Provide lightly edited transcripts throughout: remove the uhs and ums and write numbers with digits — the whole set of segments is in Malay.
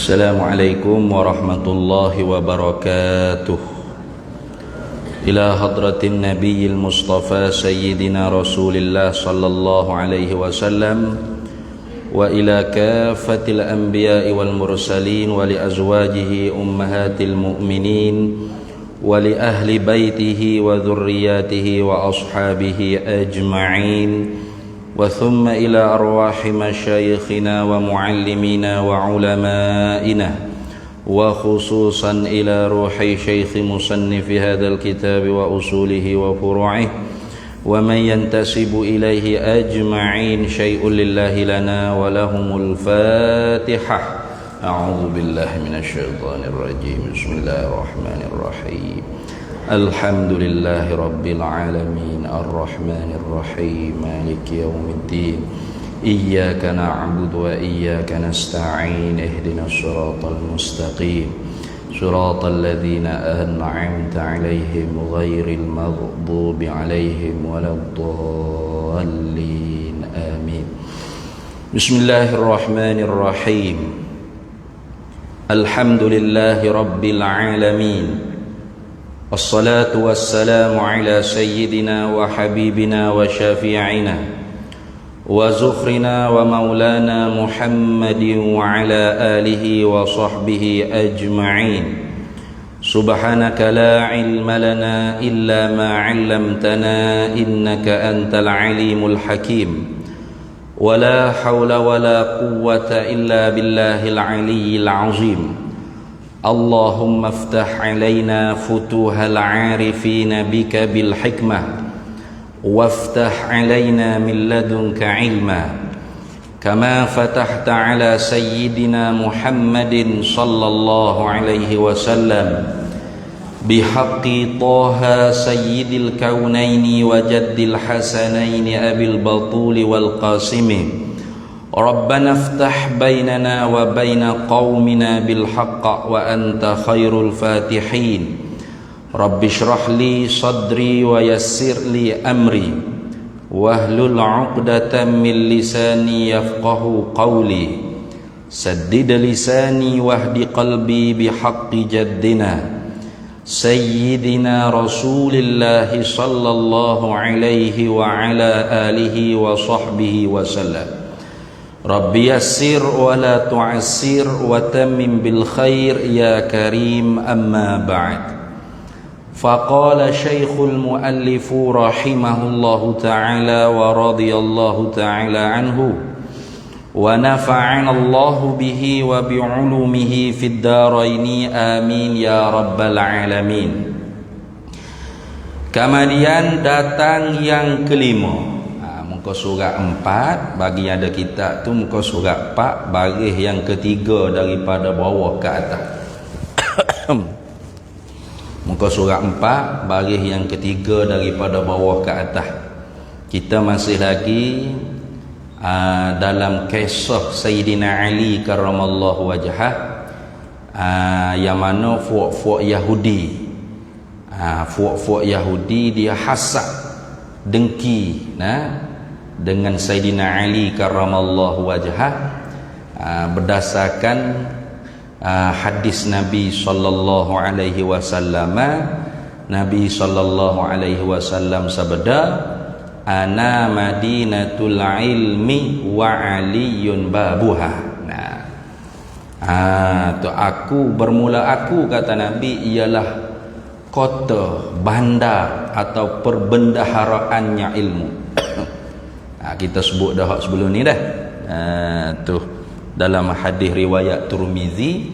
Assalamualaikum warahmatullahi wabarakatuh. Ila hadratin nabiyil mustafa sayyidina rasulillah sallallahu alaihi wasallam wa ila kafatil anbiya'i wal mursalin wa li azwajihi ummahatil mu'minin wa li ahli baitihi wa dhurriyyatihi wa ashabihi ajma'in. وثم إلى أرواح مشايخنا ومعلمينا وعلمائنا وخصوصا إلى روح شيخ مصنف هذا الكتاب وأصوله وفروعه ومن ينتسب إليه أجمعين شيء لله لنا ولهم الفاتحة. أعوذ بالله من الشيطان الرجيم. بسم الله الرحمن الرحيم. الحمد لله رب العالمين الرحمن الرحيم مالك يوم الدين إياك نعبد وإياك نستعين اهدنا الصراط المستقيم صراط الذين أنعمت عليهم غير المغضوب عليهم ولا الضالين آمين. بسم الله الرحمن الرحيم. الحمد لله رب العالمين والصلاة والسلام على سيدنا وحبيبنا وشفيعنا وزخرنا ومولانا محمد وعلى آله وصحبه أجمعين. سبحانك لا علم لنا إلا ما علمتنا إنك أنت العليم الحكيم ولا حول ولا قوة إلا بالله العلي العظيم. اللهم افتح علينا فتوح العارفين بك بالحكمة وافتح علينا من لدنك علما كما فتحت على سيدنا محمد صلى الله عليه وسلم بحق طه سيد الكونين وجد الحسنين أبي البطول والقاسم. ربنا افتح بيننا وبين قومنا بالحق وأنت خير الفاتحين. رب اشرح لي صدري ويسر لي أمري واحلل عقدة من لساني يفقه قولي سدد لساني واهد قلبي بحق جدنا سيدنا رسول الله صلى الله عليه وعلى آله وصحبه وسلم. Rabbi yassir wa la tu'assir wa tammim bil khair ya karim amma ba'd. Faqala syekhul muallifu rahimahullahu ta'ala wa radiyallahu ta'ala anhu wa nafa'ana Allahu bihi wa bi'ulumihi fid daraini amin ya rabbal alamin. Kemudian datang yang kelima, muka surat 4 bagi ada kitab tu, muka surat 4 baris yang ketiga daripada bawah ke atas. Muka surat 4 baris yang ketiga daripada bawah ke atas. Kita masih lagi dalam kisah Sayyidina Ali karramallahu wajhah, yang mana fuak-fuak Yahudi, fuak-fuak Yahudi dia hasad, dengki dengan Sayyidina Ali karramallahu wajhah, berdasarkan hadis Nabi sallallahu alaihi wasallam. Nabi sallallahu alaihi wasallam sabda, ana madinatul ilmi wa aliyun babuha. Tu aku, bermula aku, kata Nabi, ialah kota, bandar atau perbendaharaannya ilmu. Kita sebut dah sebelum ni dah. Tu dalam hadis riwayat Tirmizi,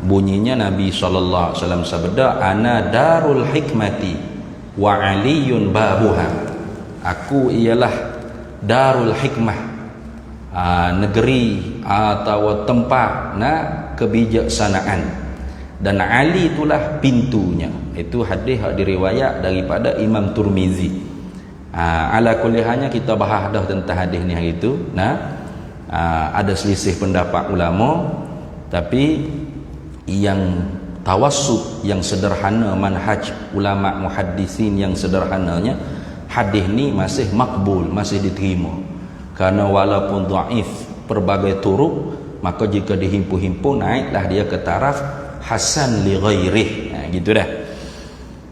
bunyinya Nabi sallallahu alaihi wasallam sabda, ana darul hikmati wa aliyun babuha. Aku ialah darul hikmah, negeri atau tempat kebijaksanaan, dan Ali itulah pintunya. Itu hadis yang diriwayat daripada Imam Tirmizi. Ala kulihannya kita bahas dah tentang hadis ni hari tu. Ada selisih pendapat ulama, tapi yang tawassut, yang sederhana, manhaj ulama muhaddisin yang sederhananya, hadis ni masih makbul, masih diterima. Karena walaupun dhaif berbagai turuk, maka jika dihimpun-himpun naiklah dia ke taraf hasan li ghairih. Gitu dah.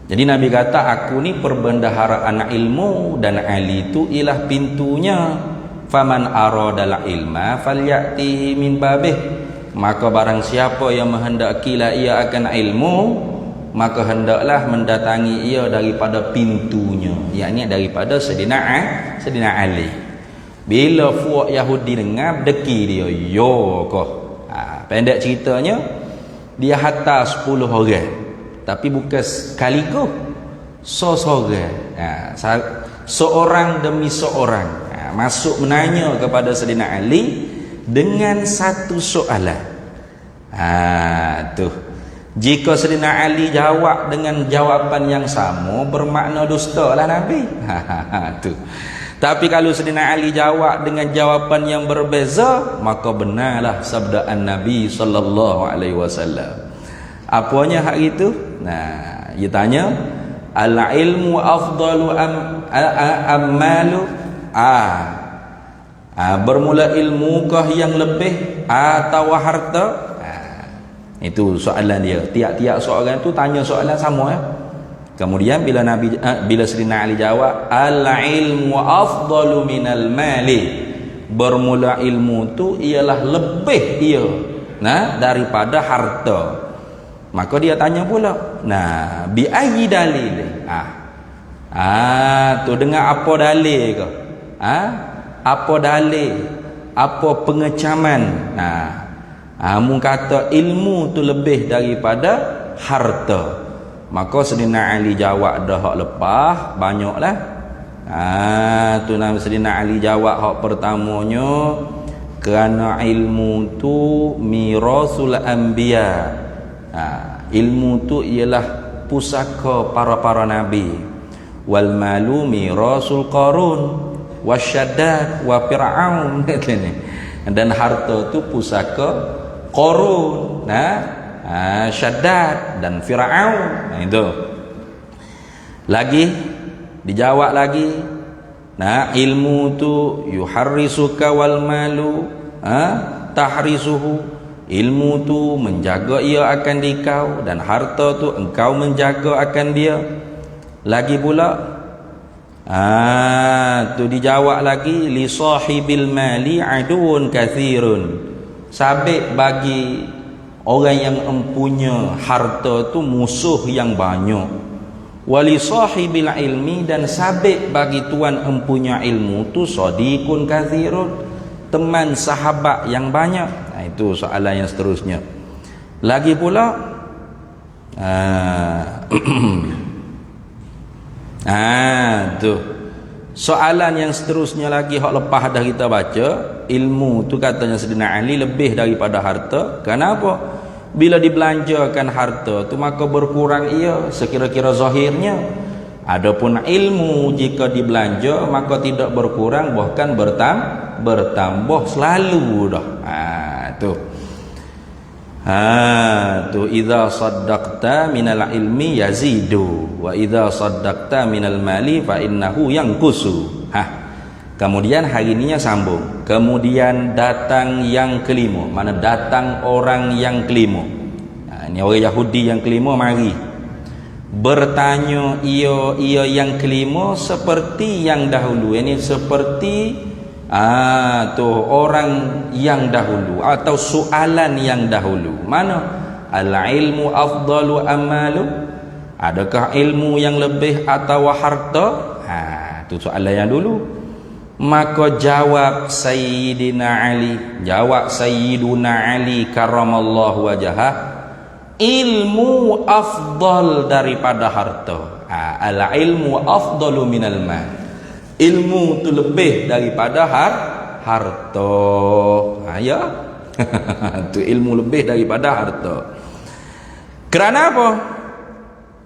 Jadi Nabi kata aku ni perbendaharaan ilmu dan ali itu ialah pintunya. Faman aradal ilma falyatihi min babih. Maka barang siapa yang menghendakilah ia akan ilmu, maka hendaklah mendatangi ia daripada pintunya, yakni daripada Sayyidina Ali. Bila fuak Yahudi dengar, deki dia, yo kau. Pendek ceritanya, dia hantar 10 orang, tapi bukan sekaligus, seorang, seorang demi seorang, masuk menanya kepada Sayyidina Ali dengan satu soalan. Tuh. Jika Sayyidina Ali jawab dengan jawapan yang sama, bermakna dusta lah Nabi. Tuh. Tapi kalau Sayyidina Ali jawab dengan jawapan yang berbeza, maka benarlah sabdaan Nabi sallallahu alaihi wasallam. Apanya hak itu? Nah, dia tanya, al-ilmu afdalu ammalu? Bermula ilmukah yang lebih atau harta? Itu soalan dia. Tiap-tiap soalan tu tanya soalan sama ya. Kemudian bila Sayyidina Ali jawab, al-ilmu afdalu minal mali. Bermula ilmu tu ialah lebih dia daripada harta. Maka dia tanya pula, nah, bi ayyi dalil? Tu dengan apa dalil ke? Apa dalil? Apa pengecaman? Mu kata ilmu tu lebih daripada harta. Maka Sayyidina Ali jawab dah hak lepas banyaklah. Tu nama Sayyidina Ali jawab hak pertamanya, kerana ilmu tu mirasul anbiya. Ilmu tu ialah pusaka para nabi. Wal malu mirasul qarun wasyaddad wa fir'aun. Dan harta tu pusaka Qarun, Syaddad dan Fir'aun. Itu. Lagi dijawab lagi, ilmu tu yuharrisuka wal malu tahrisuhu. Ilmu tu menjaga ia akan dikau, dan harta tu engkau menjaga akan dia. Lagi pula tu dijawab lagi, li sahibil mali aduun kathirun. Sabit bagi orang yang mempunyai harta tu musuh yang banyak. Wali sahibil ilmi, dan sabit bagi tuan mempunyai ilmu tu sadiqun kathirun, teman sahabat yang banyak. Itu soalan yang seterusnya. Lagi pula tu soalan yang seterusnya lagi hak lepas dah kita baca, ilmu tu katanya Sayyidina Ali lebih daripada harta. Kenapa? Bila dibelanjakan harta tu maka berkurang ia sekira-kira zahirnya. Adapun ilmu jika dibelanja maka tidak berkurang, bahkan bertambah selalu dah. Tu idza saddaqta minal ilmi yazidu wa idza saddaqta minal mali fa innahu yanqusu. Kemudian hari ininya sambung. Kemudian datang yang kelima. Mana datang orang yang kelima. Ini orang Yahudi yang kelima mari bertanya ia yang kelima seperti yang dahulu. Ini seperti tu orang yang dahulu atau soalan yang dahulu. Mana? Al-ilmu afdalu amalu? Adakah ilmu yang lebih atau harta? Tu soalan yang dulu. Maka jawab Sayyidina Ali karamallahu wajhah, ilmu afdal daripada harta. Al-ilmu afdalu minal mal. Ilmu tu lebih daripada harta. Ya. Tu ilmu lebih daripada harta. Kerana apa?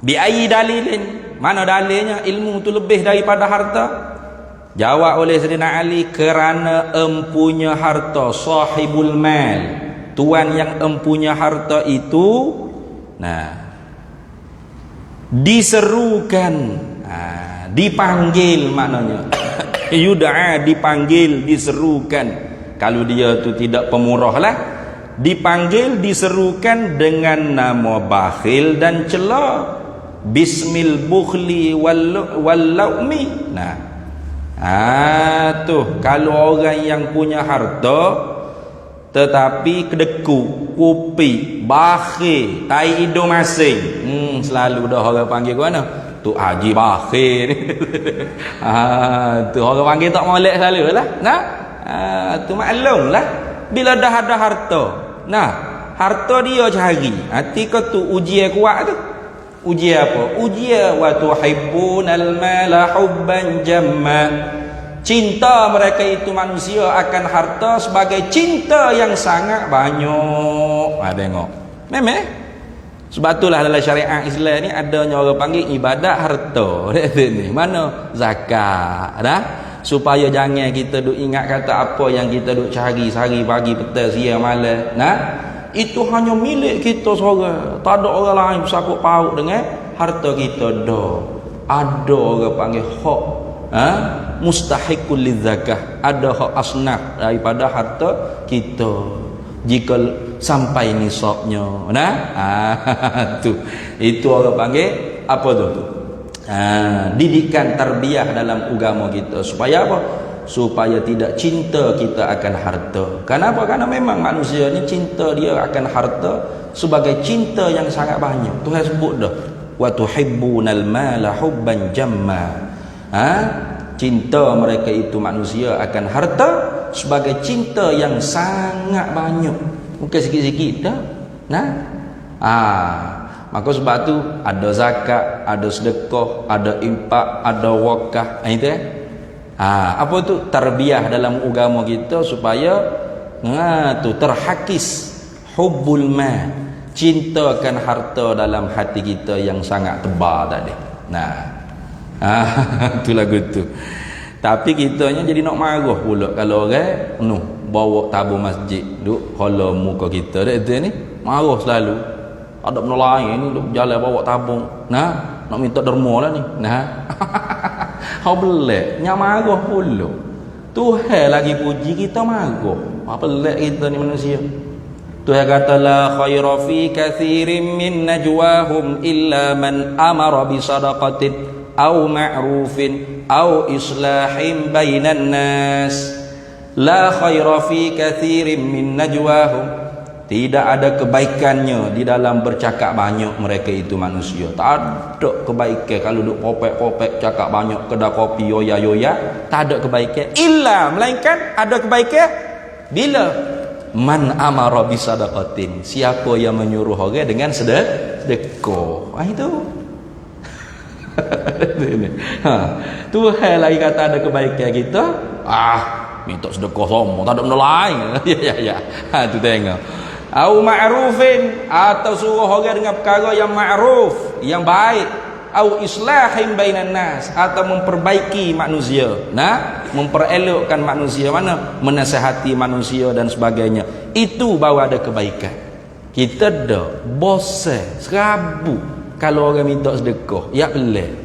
Bi ayyi dalilin? Mana dalilnya ilmu tu lebih daripada harta? Jawab oleh Sayyidina Ali, kerana empunya harta, sahibul mal, tuan yang empunya harta itu diserukan, dipanggil, maknanya yud'a, dipanggil, diserukan. Kalau dia tu tidak pemurah lah, dipanggil, diserukan dengan nama bakhil dan cela. Bismil bukhli wal laumi. Nah, tuh kalau orang yang punya harta tetapi kedeku, kupi, bakhil, tai hidung masing, selalu dah orang panggil ke mana? Tu Haji Bakhil. Tu orang panggil tak molek selalu lah. Nah, tu maklum lah. Bila dah ada harta, nah, harta dia cari. Hati kau tu ujian kuat tu. Ujian apa? Ujian wa tuhibbunal mala hubban jamma. Cinta mereka itu manusia akan harta sebagai cinta yang sangat banyak. Tengok. Memang. Sebab itulah dalam syariat Islam ni adanya orang panggil ibadat harta. Ni mana? Zakat. Dah? Supaya jangan kita duk ingat kata apa yang kita duk cari sehari pagi petang siang malam. Nah, itu hanya milik kita seorang. Tak ada orang lain bersangkut paut dengan harta kita dah. Ada orang panggil hak mustahiqul lizakah. Ada hak asnaf daripada harta kita. Jika sampai nisabnya. Nah, tu. Itu orang panggil apa tu? Didikan tarbiyah dalam agama kita. Supaya apa? Supaya tidak cinta kita akan harta. Kenapa? Karena memang manusia ni cinta dia akan harta sebagai cinta yang sangat banyak. Tuhan sebut dah, wa tuhibbunal mala hubban jamma. Cinta mereka itu manusia akan harta sebagai cinta yang sangat banyak, bukan sikit-sikit dah. Nah, maka sebab tu ada zakat, ada sedekah, ada infak, ada wakaf. Itu apa tu? Tarbiyah dalam agama kita supaya tu terhakis hubbul ma, cinta akan harta dalam hati kita yang sangat tebal tadi. Nah, tu lagu tu. Tapi kitanya jadi nak marah pula kalau orang bawa tabung masjid duk hala muka kita dak ni, marah selalu. Ada benda lain ni duk jalan bawa tabung. Nah, nak minta derma lah ni. Nah. Hau belak, nya marah pula. Tuhan lagi puji kita marah. Apa belak kita ni manusia. Tuhan kata la khaira fi katsirin min najwahum illa man amara bi sadaqatin aw ma'rufin aw islahin bainan nas. La khaira fi katsirin min najwahum. Tidak ada kebaikannya di dalam bercakap banyak mereka itu manusia. Tak ada kebaikan kalau duk popek-popek cakap banyak kedai kopi yoya-yoya, tak ada kebaikan. Illa melainkan ada kebaikan bila man amara bisadaqatin, siapa yang menyuruh orang dengan sedekah. Itu. Tuhan lagi kata ada kebaikan kita. Minta sedekah sama, tak ada benda lain. Ya. Tu tengok. Au ma'rufin, atau suruh orang dengan perkara yang ma'ruf, yang baik. Au islahin bainan nas, atau memperbaiki manusia. Nah, memperelokkan manusia, mana menasihati manusia dan sebagainya. Itu baru ada kebaikan. Kita dah bosan, serabu kalau orang minta sedekah. Ya boleh.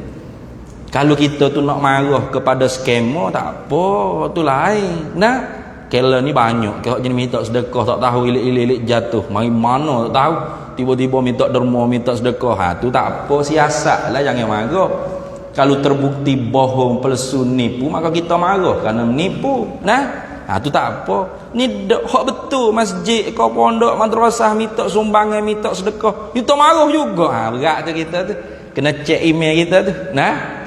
Kalau kita tu nak marah kepada skema, tak apa, tu lain. Nah, kela ni banyak kalau jenis minta sedekah tak tahu ilik-ilik jatuh mari mana tak tahu, tiba-tiba minta derma minta sedekah. Tu tak apa, siasat lah, jangan marah. Kalau terbukti bohong, palsu, nipu, maka kita marah kerana menipu. Nah, tu tak apa. Ni hak betul masjid kau pondok madrasah minta sumbangan minta sedekah, kita marah juga. Berat tu kita tu, kena cek email kita tu. Nah,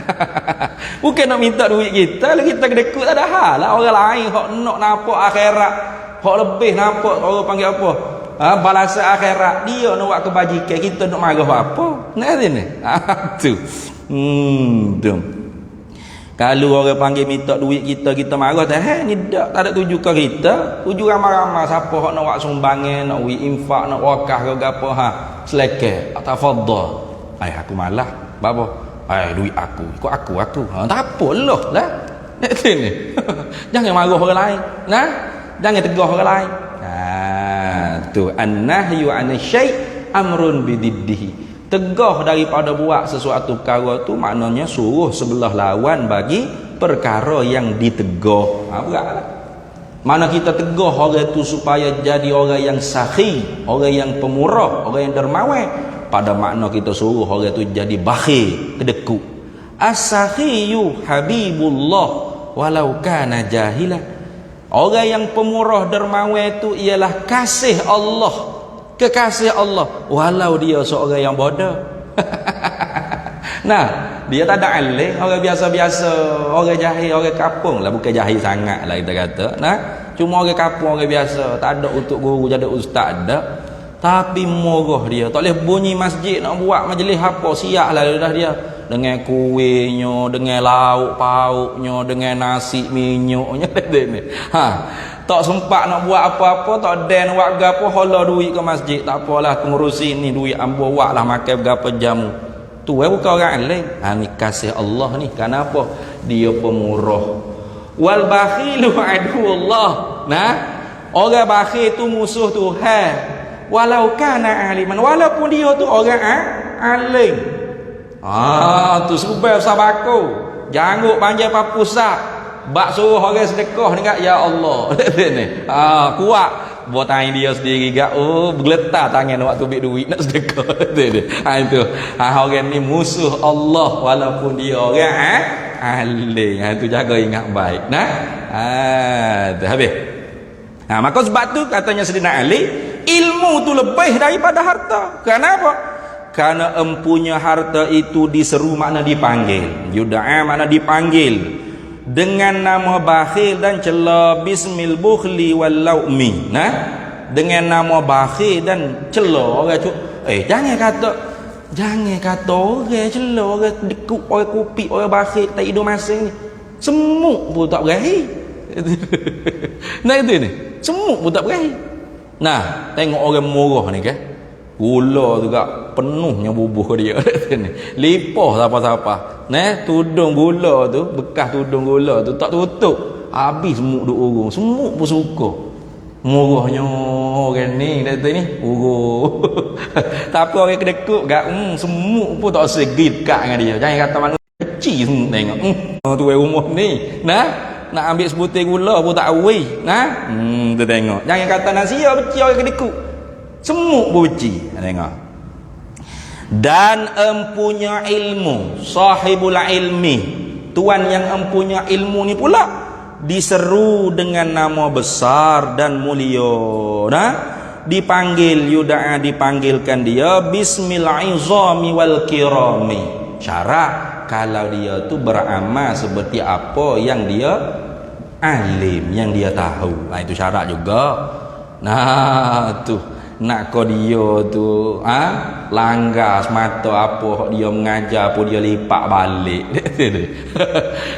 bukan nak minta duit kita, kita kedekut tak ada hal lah. Orang lain hak nak nampak akhirat, hak lebih nampak orang panggil apa, balasan akhirat, dia nak buat kebajikan, kita nak marah apa. Nah sini. Tu. Tu. Kalau orang panggil minta duit kita, kita marah tak, ni tak ada tuju ke kita. Tuju ramai-ramai siapa hak nak buat sumbangan, nak buat infak, nak wakaf ke apa, selekeh, tafadhal. Aku malah, apa? Duit aku, ikut aku. Tak apa lah. Sini. Jangan marah orang lain. Nah, jangan tegur orang lain. Tu an-nahyu 'anil syai' amrun bididdihi. Tegah daripada buat sesuatu perkara tu maknanya suruh sebelah lawan bagi perkara yang ditegah. Beratlah. Mana kita teguh orang itu supaya jadi orang yang sakhi, orang yang pemurah, orang yang dermawan. Pada makna kita suruh orang itu jadi bakhil, kedekut. As-sakhiyu habibullah walau kana jahila. Orang yang pemurah dermawan itu ialah kasih Allah, kekasih Allah, walau dia seorang yang bodoh. Nah, dia tak ada alim, orang biasa-biasa, orang jahil, orang kampung lah, bukan jahil sangat lah kita kata. Nah, cuma orang kampung, orang biasa, tak ada untuk guru jadi ustaz ada. Tapi murah dia, tak boleh bunyi masjid nak buat majlis apa, siap lah dah dia. Dengan kuihnya, dengan lauk pauknya, dengan nasi minyaknya ni. Tak sempat nak buat apa-apa, tak ada nak buat gapo, hala duit ke masjid, tak apalah pengurusi ni duit ambo buatlah makan berapa jamu. Tu bukan orang lain. Ni kasih Allah ni. Kenapa? Dia pemurah. Wal bakhilu aduullah. Nah, orang bakhil tu musuh Tuhan. Walau kana aliman, walaupun dia tu orang alim. Tu sebab sabako. Janggut panjang papusak. Bak suruh orang sedekah dekat ya Allah. Ni. Kuat. Buat tangan dia sendiri gak, bergeletar tangan waktu ambil duit nak sedekah. Itu orang ni musuh Allah walaupun dia orang alim. Itu jaga ingat baik. Nah, tu habis. Maka sebab tu katanya Sayyidina Ali, ilmu tu lebih daripada harta. Kenapa? Karena empunya harta itu diseru makna dipanggil, yuda'a makna dipanggil dengan nama bakhil dan cela, bismil bukhli wal laumi. Nah, dengan nama bakhil dan cela orang tu, jangan kata orang cela, orang dekuk, orang kupik, orang bakhil tak hidup masing ni. Semut pun tak berakhir. Nah itu ni, semut pun tak berakhir. Nah, tengok orang murah ni kan, gula juga penuhnya bubuh dia. Lipah siapa-siapa. Nah, tudung gula tu, bekas tudung gula tu tak tutup, habis semut duk urung. Semut pun suka. Murahnya orang ni kata ni urung. Tapi orang kedekut gak semut pun tak segi dekat dengan dia. Jangan kata manusia kecil semut tengok. Tu rumah ni. Nah, nak ambil sebutir gula pun tak awi. Nah, tu tengok. Jangan kata nasihat benci orang kedekut. Semut pun benci. Tengok. Dan empunya ilmu, sahibul ilmi, tuan yang empunya ilmu ni pula diseru dengan nama besar dan mulia. Nah, dipanggil yuda'a, dipanggilkan dia bismil izami wal kirami. Syarat kalau dia tu beramal seperti apa yang dia alim, yang dia tahu. Itu syarat juga. Nah, tu nak kau dia tu langgar semata apa dia mengajar apa dia lipat balik.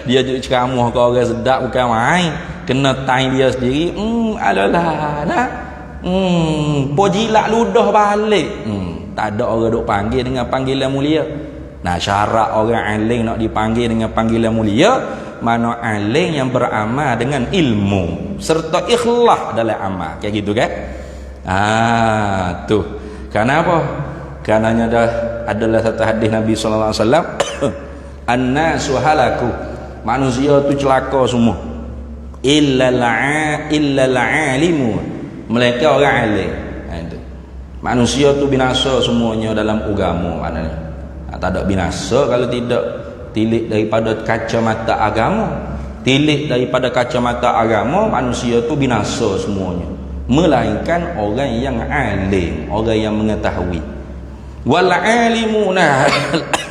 Dia duk ceramah ke orang sedap bukan main, kena time dia sendiri. Adalah nah pojilat ludah balik. Tak ada orang duk panggil dengan panggilan mulia. Nah, syarat orang alim nak dipanggil dengan panggilan mulia, mana alim yang beramal dengan ilmu serta ikhlas dalam amal. Kayak gitu kan? Tu. Kenapa? Karenanya adalah satu hadis Nabi sallallahu alaihi wasallam, annasu halaku, manusia tu celaka semua, illa alimu, mereka orang alim. Itu. Manusia tu binasa semuanya dalam agama maknanya. Tak ada binasa kalau tidak tilik daripada kacamata agama. Tilik daripada kacamata agama, manusia tu binasa semuanya. Melainkan orang yang alim, orang yang mengetahui. Wal alimuna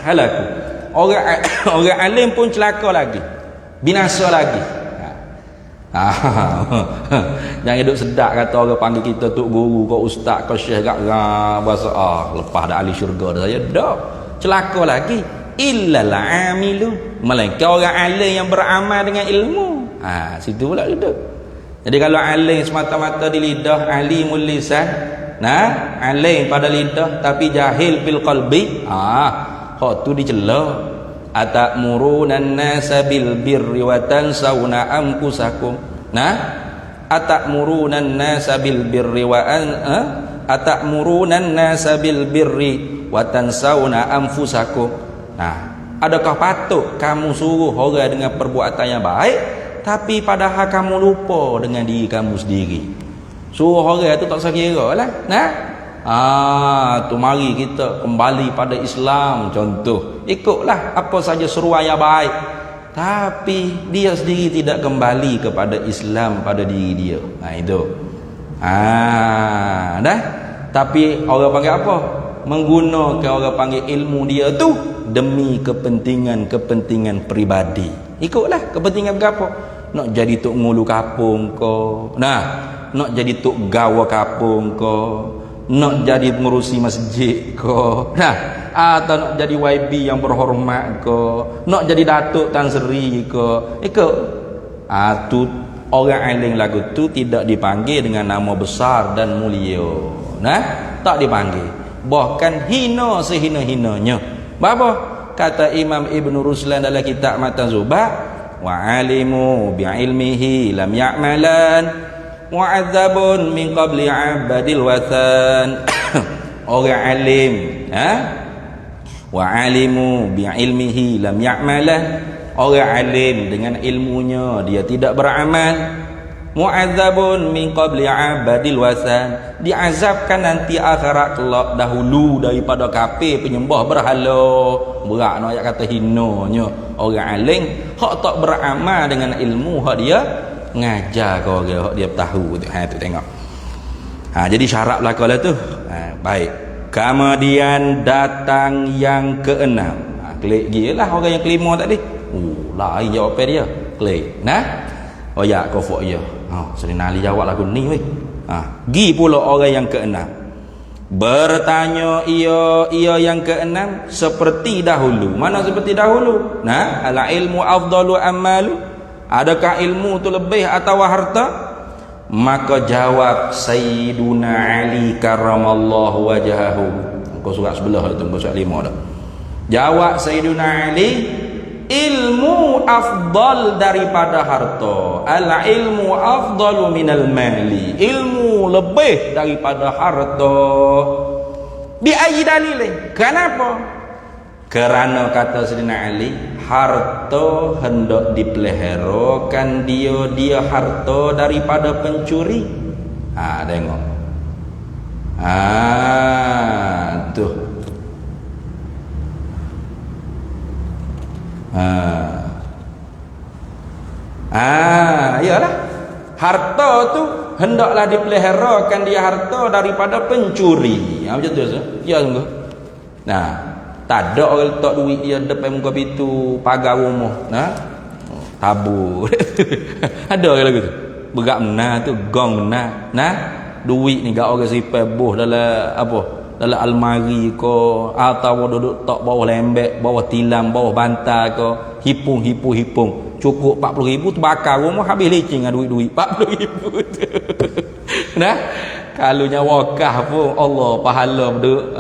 halaku, orang alim pun celaka lagi, binasa lagi. Jangan duduk sedap kata orang panggil kita tok guru, kau ustaz, kau syekh gak bahasa lepas dah ahli syurga dah saya dak, celaka lagi. Illal amilu, melainkan orang alim yang beramal dengan ilmu. Situ pula duduk. Jadi kalau alim semata-mata di lidah, alimul lisan, nah, alim pada lidah tapi jahil fil qalbi, hak tu dicela. Atamuruna an-nasa bil birri wa tansawna anfusakum. Nah, atamuruna an-nasa bil birri wa atamuruna an-nasa bil birri wa tansawna anfusakum. Nah, adakah patut kamu suruh orang dengan perbuatan yang baik tapi padahal kamu lupa dengan diri kamu sendiri. Suruh orang tu tak sekira lah. Nah, tu mari kita kembali pada Islam contoh. Ikutlah apa saja seruan yang baik. Tapi dia sendiri tidak kembali kepada Islam pada diri dia. Itu. Dah. Tapi orang panggil apa? Menggunakan orang panggil ilmu dia tu demi kepentingan peribadi. Ikutlah kepentingan berapa? Nak jadi tok ngulu kapung ko. Nak jadi tok gawa kapung ko. Nak jadi mengurusi masjid ko. Atau nak jadi YB yang berhormat ko. Nak jadi datuk Tan Sri ko. Ikut. Tu orang alim lagu tu tidak dipanggil dengan nama besar dan mulia. Tak dipanggil. Bahkan hina sehina-hinanya. Apa? Kata Imam Ibn Ruslan dalam kitab Matan Zubat, wa alimu bi'ilmihi lam ya'malan mu'adzabun min qabli 'abadil wathan. Orang alim, wa alimu bi'ilmihi lam ya'malan. Orang alim dengan ilmunya dia tidak beramal. Mu'adzabun min qabli 'abadil wasan, diazabkan nanti akhirat kelak dahulu daripada kafir penyembah berhala. Berat nak ayat kata hinanya orang alim hak tak beramal dengan ilmu hak dia ngajar ke orang hak dia tahu tu. Tu tengok. Jadi syarat belakalah tu. Baik. Kemudian datang yang keenam. Klik gilah orang yang kelima tadi. Lain jawapan dia. Klik. Oh ya, kau fok ya. Selina Ali jawab lagu ni weh. Gi pula orang yang keenam. Bertanya ia yang keenam seperti dahulu. Mana seperti dahulu? Al ilmu afdalu amalu. Adakah ilmu tu lebih atau harta? Maka jawab Sayyiduna Ali karramallahu wajahahu. Kau surat sebelah tu, kau surat 5 dah. Jawab Sayyiduna Ali, ilmu afdal daripada harta. Al ilmu afdalu minal mali. Ilmu lebih daripada harta. Bi ayyi dalil? Kenapa? Kerana kata Sayyidina Ali, harta hendak dipeliharakan dia harta daripada pencuri. Tengok. Tuh. Iyalah. Harta tu hendaklah dipeliharakan dia harta daripada pencuri. Macam tu ya sungguh. Tak ada orang letak duit dia depan muka pintu pagar rumah. Tabu. Ada orang lagu tu. Berak benar tu, gong benar. Duit ni gak orang sipai boh dalam apa? Dalam almari ko, atau duduk tok bawah lembek, bawah tilam, bawah bantal ko, hipung. Cukup 40,000 tu bakar rumah habis licin dengan duit-duit 40,000 tu. Kalau nyawa wakah pun Allah pahala berduk,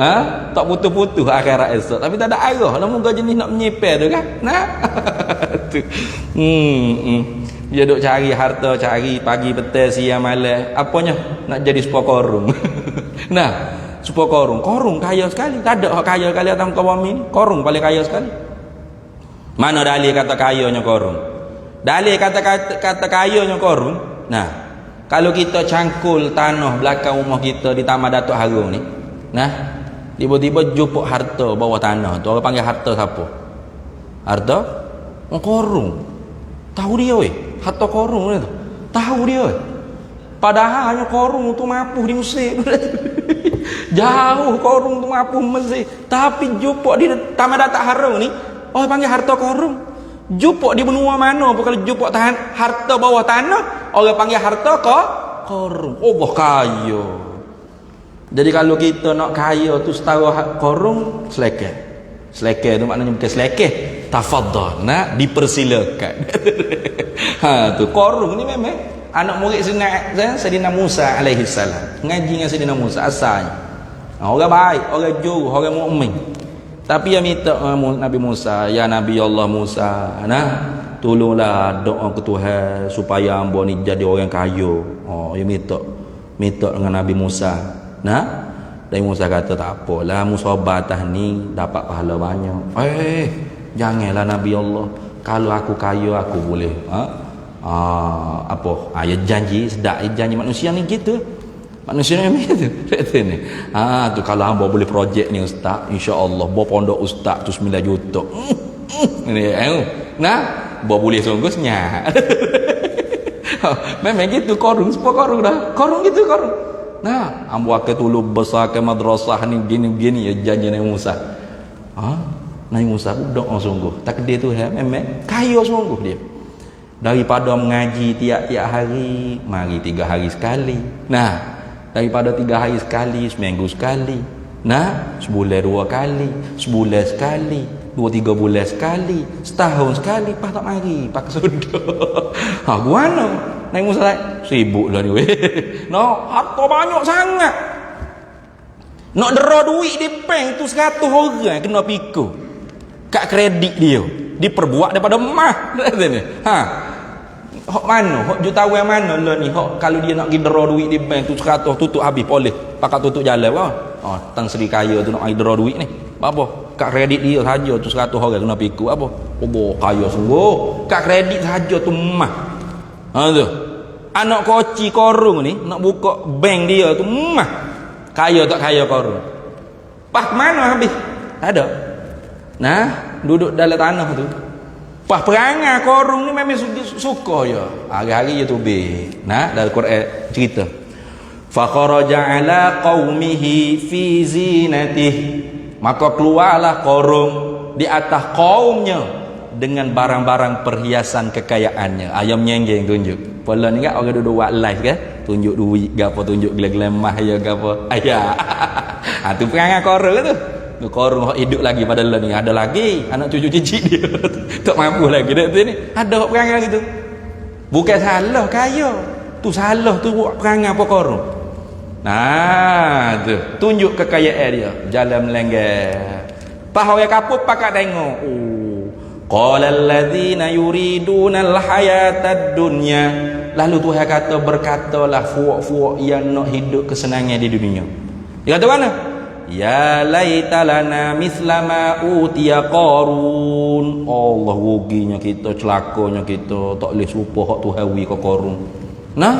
tak putus-putus akhirat esok. Tapi tak ada arah lah muka jenis nak menyipir tu kan. Tu. Dia duk cari harta, cari pagi petang siang malam. Apanya? Nak jadi supaya korung. Supaya korung kaya sekali. Tak ada orang kaya sekali atas muka bumi ni. Korung paling kaya sekali. Mana dalil kata kayanya korung? Dalil kata kayanya korung. Kalau kita cangkul tanah belakang rumah kita di Taman Datuk Harun ni, tiba-tiba jumpa harta bawah tanah tu. Orang panggil harta siapa? Harta korung. Tahu dia weh, harta korung ni tu. Tahu dia weh. Padahal hanya korung tu mapuh di Mesir. Jauh korung tu mapuh Mesir. Tapi jumpa di Taman Datuk Harun ni, orang panggil harta korung. Jumpa di benua mana pun kalau jumpa harta bawah tanah, orang panggil harta korung. Allah kaya. Jadi kalau kita nak kaya tu setara korung, selekeh tu maknanya bukan selekeh, tafadhal, dipersilakan. Tu korung ni memang anak murid Sayyidina Musa alaihi salam. Ngaji dengan Sayyidina Musa asalnya. Orang baik, orang jujur, orang mukmin. Tapi yang minta Nabi Musa, ya Nabi Allah Musa, tolonglah doa ke Tuhan supaya hamba ni jadi orang kaya. Dia minta dengan Nabi Musa. Nabi Musa kata tak apalah, musabah atas ni dapat pahala banyak. Janganlah Nabi Allah, kalau aku kaya aku boleh Ya janji sedap, janji manusia ni gitu. Manusia ni gitu. Ni. Tu kalau hamba boleh projek ni ustaz, insya-Allah bo pondok ustaz tu 9 juta. Ni nah, bo boleh sungguh senyap. Memang gitu korung, sepuluh korung dah. Korung gitu korung. Nah, ambo ke tulu besar ke madrasah ni gini-gini ya janji Nabi Musa. Nabi Musa budak sungguh. Takdir tu memang kaya sungguh dia. Daripada mengaji tiap-tiap hari, mari 3 hari sekali. Nah, daripada 3 hari sekali, seminggu sekali. Nah, sebulan 2 kali, sebulan sekali, 2-3 bulan sekali, setahun sekali, tak mari, pak sudah. Gimana? Naik Musa sibuk lah ni weh. No, harta banyak sangat. Nak dera duit di bank tu 100 orang kena pikul. Kat kredit dia. Diperbuat daripada emas. Hok mana? Hok jutawan mana lah ni? Hok kalau dia nak pergi dera duit di bank tu 100 tutup habis boleh. Pakat tutup jalan wah. Tang Sri Kaya tu nak pergi dera duit ni. Apa? Kat kredit dia saja tu 100 orang kena pikul apa? Kaya sungguh. Kat kredit saja tu emas. Tu. Anak koci korung ni nak buka bank dia tu emas. Kaya tak kaya korung? Pas mana habis? Tak ada. Nah, duduk dalam tanah tu. Pas perangai korung ni memang suka je. Hari-hari je tubik. Nah, dalam Quran cerita. Fa kharaja ala qaumihi fi zinatihi. Maka keluarlah korung di atas kaumnya dengan barang-barang perhiasan kekayaannya. Ayam nyenggeng tunjuk. Pola ni kan orang duduk buat live kan? Tunjuk duit gapo, tunjuk gelang-gelang emas ya gapo. Tu perangai korung tu. Tu korung hidup lagi pada lah ni. Ada lagi anak cucu cicit dia. Tak mampu lagi dak tu ni. Ada perangai gitu. Bukan salah kaya. Tu salah tu buat perangai apa korung. Nah, tu tunjuk kekayaan dia. Jalan melenggar. Pas orang kapur pakat tengok. Qala allazina yuriduna alhayatad dunya. Lalu Tuhan kata berkatalah fuak-fuak yang nak hidup kesenangan di dunia. Dia kata mana? Ya laita lana misla ma utiya Qarun. Allah ruginya kita, celakanya kita, tak boleh serupa hak Tuhan wi ke Qarun. Nah,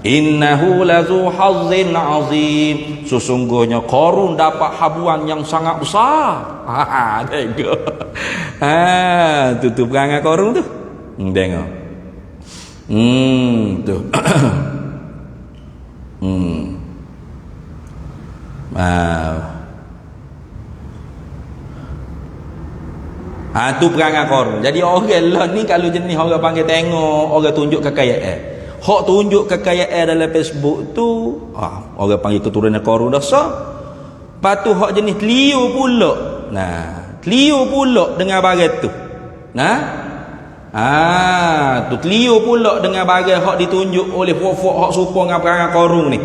innahu lazu hazzin azim. Sesungguhnya Qarun dapat habuan yang sangat besar. Tengok. Tu perangai Qarun tu. Tengok. Tu. Tu perangai Qarun. Jadi orang lah ni kalau jenis orang panggil tengok, orang tunjuk kekayaan. Hak tunjuk kekayaan dalam Facebook tu, orang panggil keturunan Qarun dah sah. Patu hak jenis Leo pula. Nah, Leo pula dengan barang tu. Nah, tu Leo pula dengan barang hak ditunjuk oleh fok-fok hak serupa dengan perangai Qarun ni.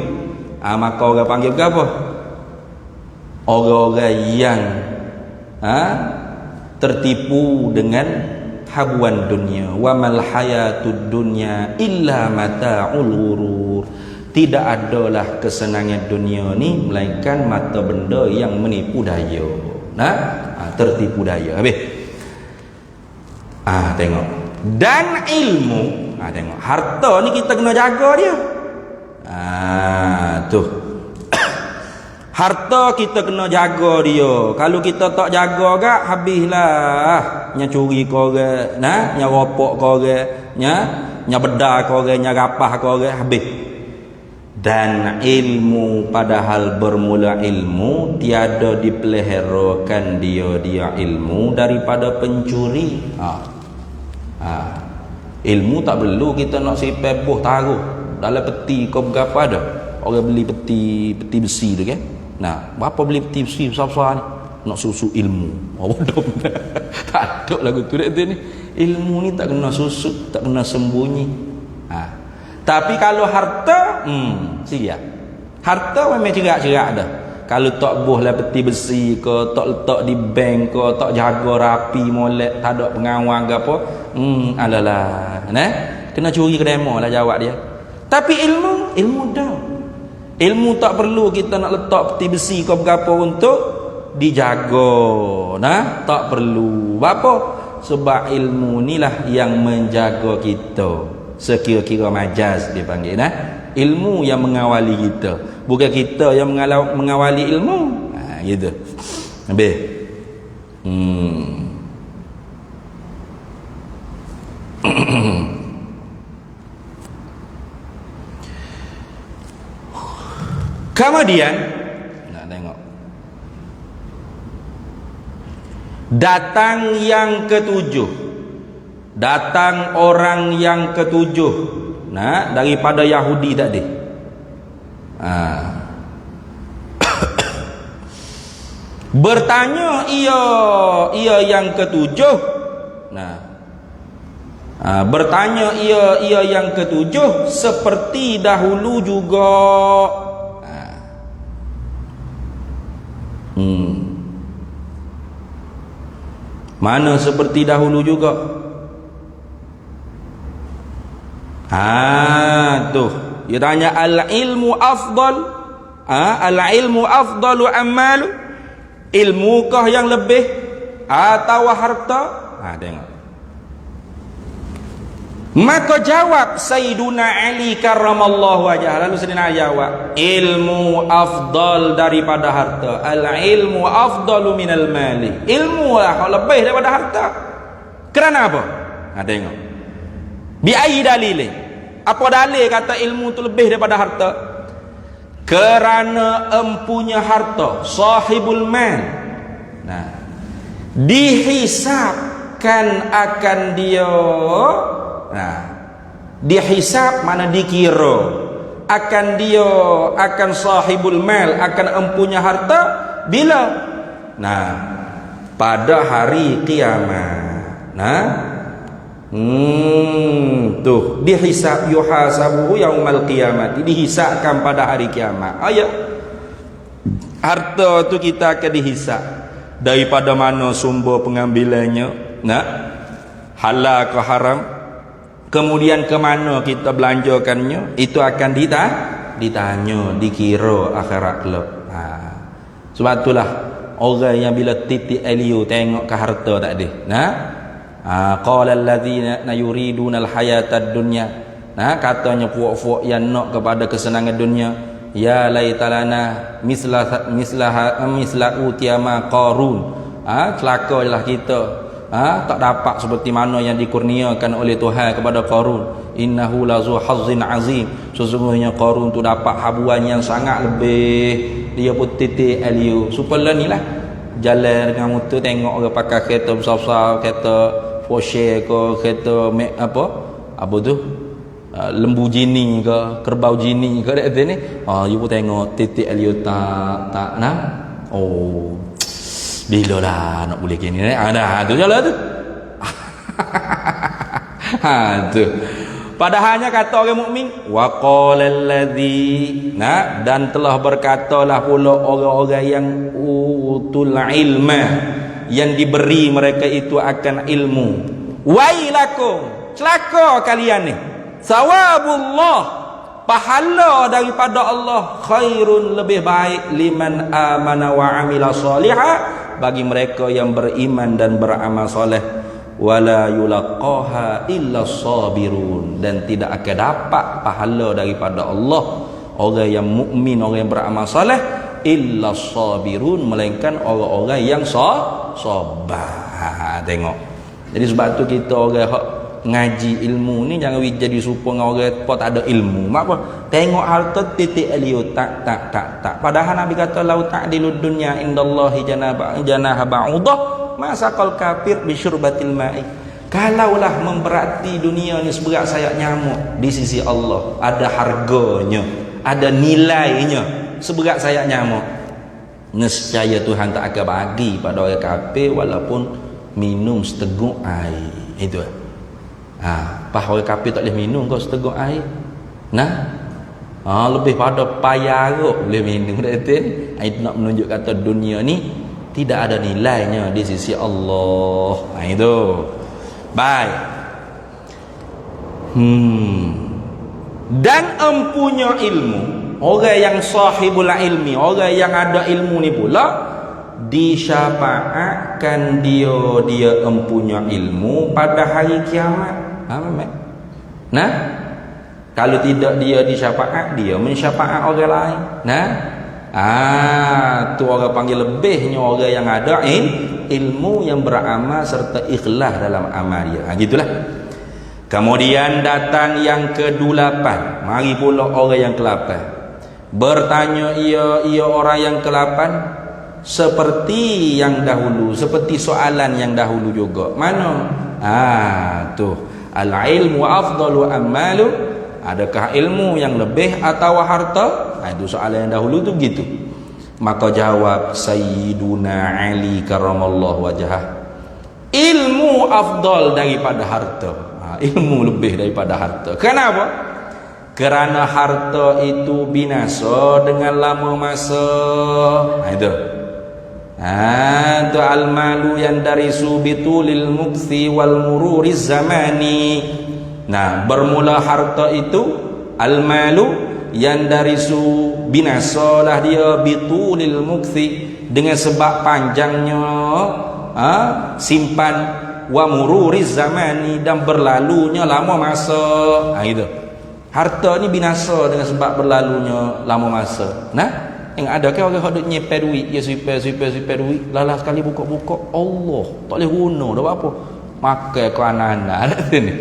Maka orang panggil berapa? Orang-orang yang tertipu dengan habuan dunia. Wa mal hayatud dunya illa mata'ul ghurur. Tidak adalah kesenangan dunia ni melainkan mata benda yang menipu daya. Nah, tertipu daya. Habis. Tengok. Dan ilmu, tengok. Harta ni kita kena jaga dia. Tu. Harta kita kena jaga dia. Kalau kita tak jaga gak, habislah. Nya curi kau orang, nya ropok kau orang, nya bedar kau orang, nya rapah kau orang, habis. Dan ilmu, padahal bermula ilmu tiada dipeliharakan dia ilmu daripada pencuri. Ilmu tak perlu kita nak sipai buh taruh dalam peti kau berapa ada. Orang beli peti besi tu kan. Nah, berapa beli peti besi besar-besar ni? Nak susu ilmu. Bodoh. Tak ada lagu tu ni. Ilmu ni tak kena susut, tak kena sembunyi. Tapi kalau harta, siap. Harta memang cerak-cerak dah. Kalau tak buh lah peti besi ke, tak letak di bank ke, tak jaga rapi molek, tak ada pengawal ke apa, alalah. Nah, kena curi ke demo lah jawab dia. Tapi ilmu dah. Ilmu tak perlu kita nak letak peti besi ke berapa untuk dijaga. Nah, tak perlu. Apa? Sebab ilmu inilah yang menjaga kita. sekira-kira majaz dipanggil nah. Ilmu yang mengawali kita, bukan kita yang mengawali ilmu. Gitu. Habis. Kemudian nak tengok datang yang ketujuh, datang orang yang ketujuh nah daripada Yahudi tadi. Bertanya ia yang ketujuh. Nah, bertanya ia yang ketujuh seperti dahulu juga. Mana seperti dahulu juga? Tuh dia tanya al-ilmu afdal, al-ilmu afdalu amalu, ilmukah yang lebih atau harta? Tengok. Maka jawab Sayyiduna Ali karramallahu wajhah. Lalu Sayyidina Ali jawab, ilmu afdal daripada harta. Al-ilmu afdalu minal mali. Ilmu lah lebih daripada harta. Kerana apa? Tengok. Bi ayyi dalilin? Apa dalil kata ilmu itu lebih daripada harta? Kerana empunya harta, sahibul mal, nah, dihisabkan akan dia. Nah, dihisab mana dikira akan dia, akan sahibul mal, akan empunya harta bila? Nah, pada hari kiamat. Nah, tuh dihisab, yuhasabuhu yaumal qiyamah, dihisabkan pada hari kiamat. Harta tu kita akan dihisab daripada mana sumber pengambilannya, nah, halal ke haram, kemudian ke mana kita belanjakannya, itu akan ditanya, dikira akhirat kelak. Sebab itulah orang yang bila titik eliu tengok ke harta tak ada. Nah, qala allazina yuriduna alhayatad dunya, nah, katanya puak-puak yang nak kepada kesenangan dunia, ya laitalana misla utiyama qarun. Celakalah kita, tak dapat seperti mana yang dikurniakan oleh Tuhan kepada Qarun. Innahu lazu hazzin azim, sesungguhnya Qarun tu dapat habuan yang sangat lebih. Dia pun titik eliu supaya ni lah jalan dengan motor, tengok orang pakai kereta besar-besar, kereta Porsche ke, kereta apa tu, lembu jini ke, kerbau jini ke, dekat ni. You pun tengok titik eliu tak nah. Oh, bila lah nak boleh gini ni? Tu jalan tu. Tu. Padahalnya kata orang mukmin, wa qalal ladzi, nah, dan telah berkatalah pula orang-orang yang utul ilma, yang diberi mereka itu akan ilmu, wailakum, celaka kalian ni, sawabullah, pahala daripada Allah, khairun, lebih baik, liman amana wa amila salihah, bagi mereka yang beriman dan beramal soleh, wala yulaqaha illa sabirun, dan tidak akan dapat pahala daripada Allah orang yang mukmin, orang yang beramal soleh, illa sabirun, melainkan orang-orang yang sabar. Tengok. Jadi sebab tu kita orang hak ngaji ilmu ni jangan jadi serupa dengan orang apa tak ada ilmu. Mak apa? Tengok harta titik eliu tak. Padahal Nabi kata lau ta'dilud dunya indallahi janaha ba'udah masaqal kafir bisyurbatil ma'i. Kalaulah memberati dunia ni seberat sayap nyamuk, di sisi Allah ada harganya, ada nilainya seberat sayap nyamuk, nescaya Tuhan tak akan bagi pada orang kafir walaupun minum seteguk air. Itu orang kafir tak boleh minum kau seteguk air. Nah, lebih pada payaruk boleh minum. Itu nak menunjuk kata dunia ni tidak ada nilainya di sisi Allah. Itu baik. Dan empunya ilmu, orang yang sahibul ilmi, orang yang ada ilmu ni pula disyafaatkan dia empunya ilmu pada hari kiamat. Nah, kalau tidak dia disyafaat, dia mensyafaat orang lain. Nah, tu orang panggil lebihnya orang yang ada ilmu yang beramal serta ikhlas dalam amal dia. Gitulah. Kemudian datang yang ke-8. Mari pula orang yang ke-8. Bertanya ia orang yang ke-8 seperti yang dahulu, seperti soalan yang dahulu juga. Mana? Tu al-ilmu afdalu ammalu, adakah ilmu yang lebih atau harta? Itu soalan yang dahulu tu begitu. Maka jawab Sayyiduna Ali karamallahu wajhah, ilmu afdal daripada harta. Ilmu lebih daripada harta. Kenapa? Kerana harta itu binasa dengan lama masa. Itu tu al-malu yang dari subitulil mukthi wal mururiz zamani. Nah, bermula harta itu al-malu yang dari binasa lah dia bitulil mukthi, dengan sebab panjangnya simpan, wa mururiz zamani, dan berlalunya lama masa. Itu harta ni binasa dengan sebab berlalunya lama masa. Nah, yang ada ke orang hodok nyepel duit, dia sipel duit, lalah sekali buka-buka, Allah tak boleh guna dah apa, makan ke anak-anak ni.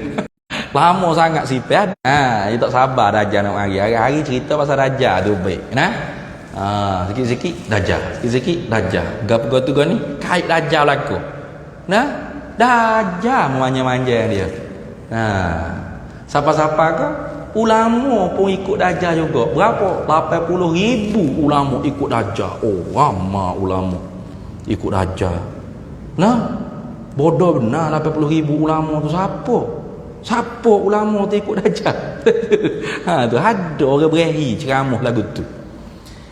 Lama sangat sipel. Dia tak sabar Dajjal nak mari. Hari-hari cerita pasal Dajjal tu baik. Nah, sikit-sikit Dajjal, sikit-sikit Dajjal. Gapo tu ni kait Dajjal laku. Nah, Dajjal manja-manja dia. Siapa-siapa ke ulama pun ikut Dajjal juga. Berapa? 80,000 ulama ikut Dajjal. Oh, ramai ulama ikut Dajjal. Nah, bodoh benar 80,000 ulama tu siapa? Siapa ulama tu ikut Dajjal? Tu ada orang berahi ceramah lagu tu.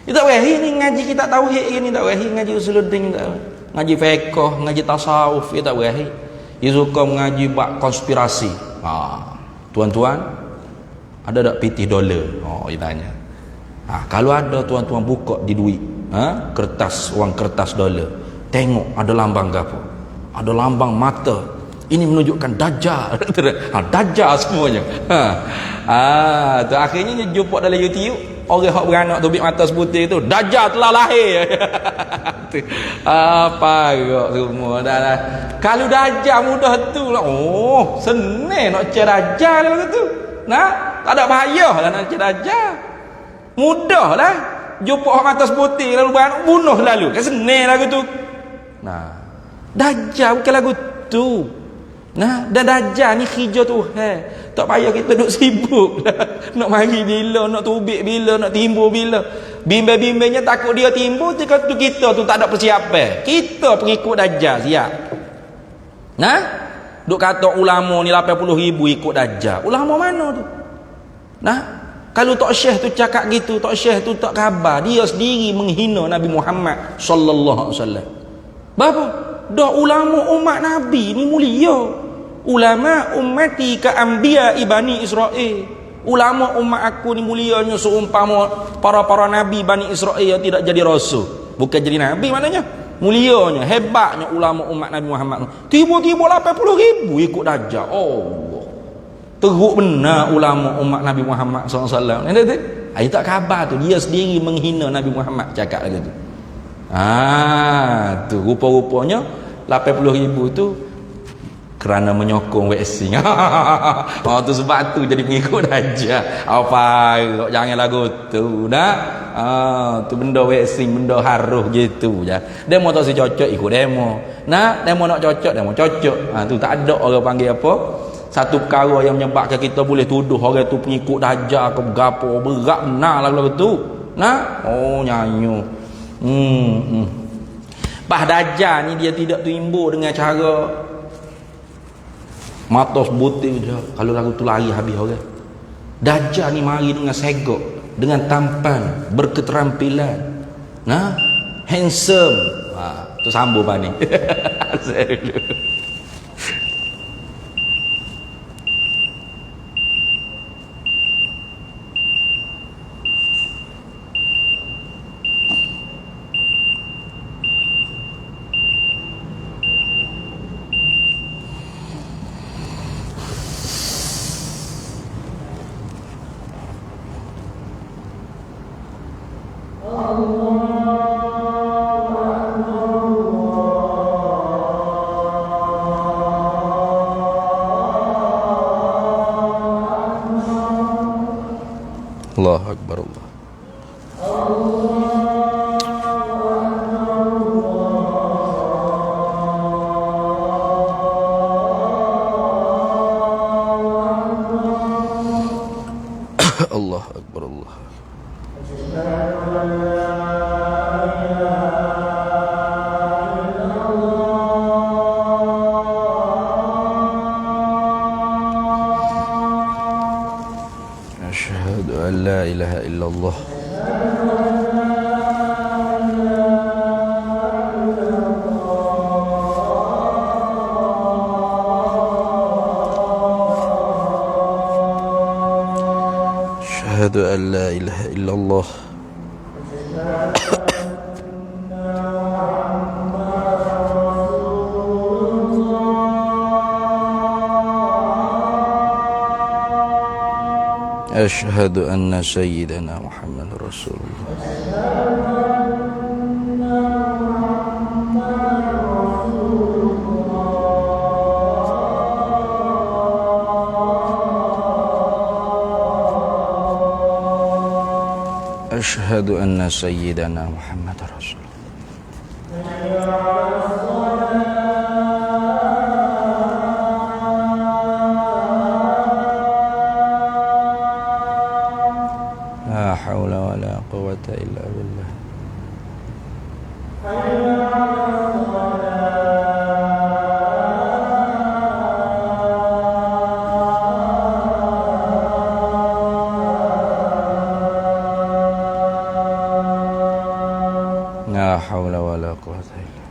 Dia tak berahi ni ngaji kita tauhid ni, tak berahi ngaji usuluddin, tak ngaji fiqh, ngaji tasawuf, dia tak berahi. Dia suka mengaji bab konspirasi. Tuan-tuan, ada tak pitih dolar? Dia tanya. Kalau ada, tuan-tuan buka di duit, kertas, wang kertas dolar, tengok ada lambang apa? Ada lambang mata. Ini menunjukkan Dajjal. Dajjal semuanya. Tu akhirnya dia jumpa dalam YouTube orang hak beranak tubik mata seputih tu, Dajjal telah lahir. Apa kok semua dah. Kalau Dajjal mudah tu lah. Oh, senang nak cari Dajjal begitu. Nah, tak ada bahaya lah nak cari Dajjal. Mudah lah. Jumpa orang mata seputih lalu beranak bunuh lalu. Kan senang lagu tu. Nah, Dajjal bukan lagu tu. Nah, dan Dajjal ni hijau Tuhan. Tak payah kita duk sibuk nak mari bila, nak tubik bila, nak timbul bila. Bimbang-bimbangnya takut dia timbul, kita tu tak ada persiapan. Kita pengikut Dajjal siap. Nah, duk kata ulama ni 80,000 ikut Dajjal. Ulama mana tu? Nah, kalau Tok Syekh tu cakap gitu, Tok Syekh tu tak khabar, dia sendiri menghina Nabi Muhammad sallallahu alaihi wasallam. Bapa? Dah ulama umat Nabi ni mulia. Ulama ummati ka anbiya ibani Israel. Ulama umat aku ni mulianya seumpama para-para nabi Bani Israel yang tidak jadi rasul. Bukan jadi nabi maknanya. Mulianya, hebatnya ulama umat Nabi Muhammad. Tiba-tiba 80,000 ikut Dajjal. Allah. Teruk benar ulama umat Nabi Muhammad SAW. Dia tak khabar tu. Dia sendiri menghina Nabi Muhammad cakap lagi tu. Tu rupa-rupanya 80,000 tu kerana menyokong waxing. Tu sebab tu jadi pengikut Dajjal. Apa jangan lagu tu dah. Tu benda waxing, benda haruh gitu je. Demo tak si cocok ikut demo. Nah, demo nak cocok, demo cocok. Tu tak ada orang panggil apa? Satu perkara yang menyebabkan kita boleh tuduh orang tu pengikut Dajjal ke gapo, berat benar lagu tu. Nah, nyanyi. Dajjal ni dia tidak timbul dengan cara mata sebutir je. Kalau lagu tu lari habis orang. Dajjal ni mari dengan segok, dengan tampan, berketerampilan. Nah, handsome. Tu sambung pani. Allahu Akbar Allah. Allahu Akbar Allah. Asyhadu an la ilaha illallah. Asyhadu an la ilaha illallah. Asyhadu anna sayyidana Muhammadar Rasulullah. Asyhadu anna sayyidana Muhammadar Rasulullah. La haula wa la quwwata illa billah. La haula wa la quwwata illa